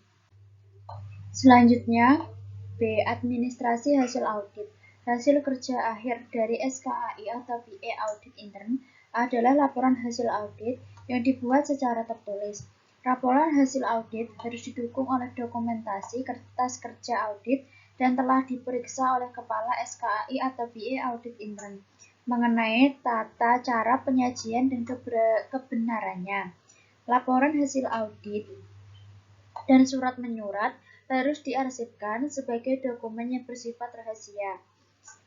Selanjutnya, B. Administrasi hasil audit. Hasil kerja akhir dari SKAI atau PE audit intern adalah laporan hasil audit yang dibuat secara tertulis. Laporan hasil audit harus didukung oleh dokumentasi kertas kerja audit dan telah diperiksa oleh Kepala SKAI atau PE audit intern mengenai tata cara penyajian dan kebenarannya. Laporan hasil audit dan surat menyurat harus diarsipkan sebagai dokumen yang bersifat rahasia.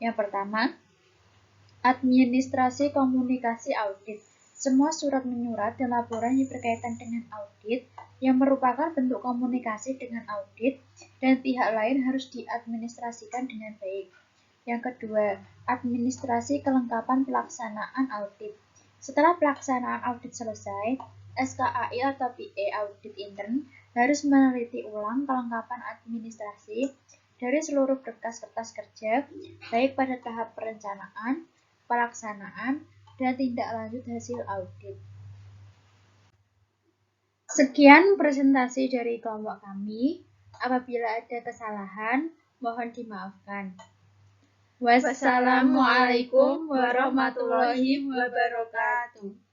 Yang pertama, administrasi komunikasi audit. Semua surat menyurat dan laporan yang berkaitan dengan audit yang merupakan bentuk komunikasi dengan audit dan pihak lain harus diadministrasikan dengan baik. Yang kedua, administrasi kelengkapan pelaksanaan audit. Setelah pelaksanaan audit selesai, SKAI atau PA Audit Intern harus meneliti ulang kelengkapan administrasi dari seluruh berkas-kertas kerja, baik pada tahap perencanaan, pelaksanaan, dan tindak lanjut hasil audit. Sekian presentasi dari kelompok kami. Apabila ada kesalahan, mohon dimaafkan. Wassalamualaikum warahmatullahi wabarakatuh.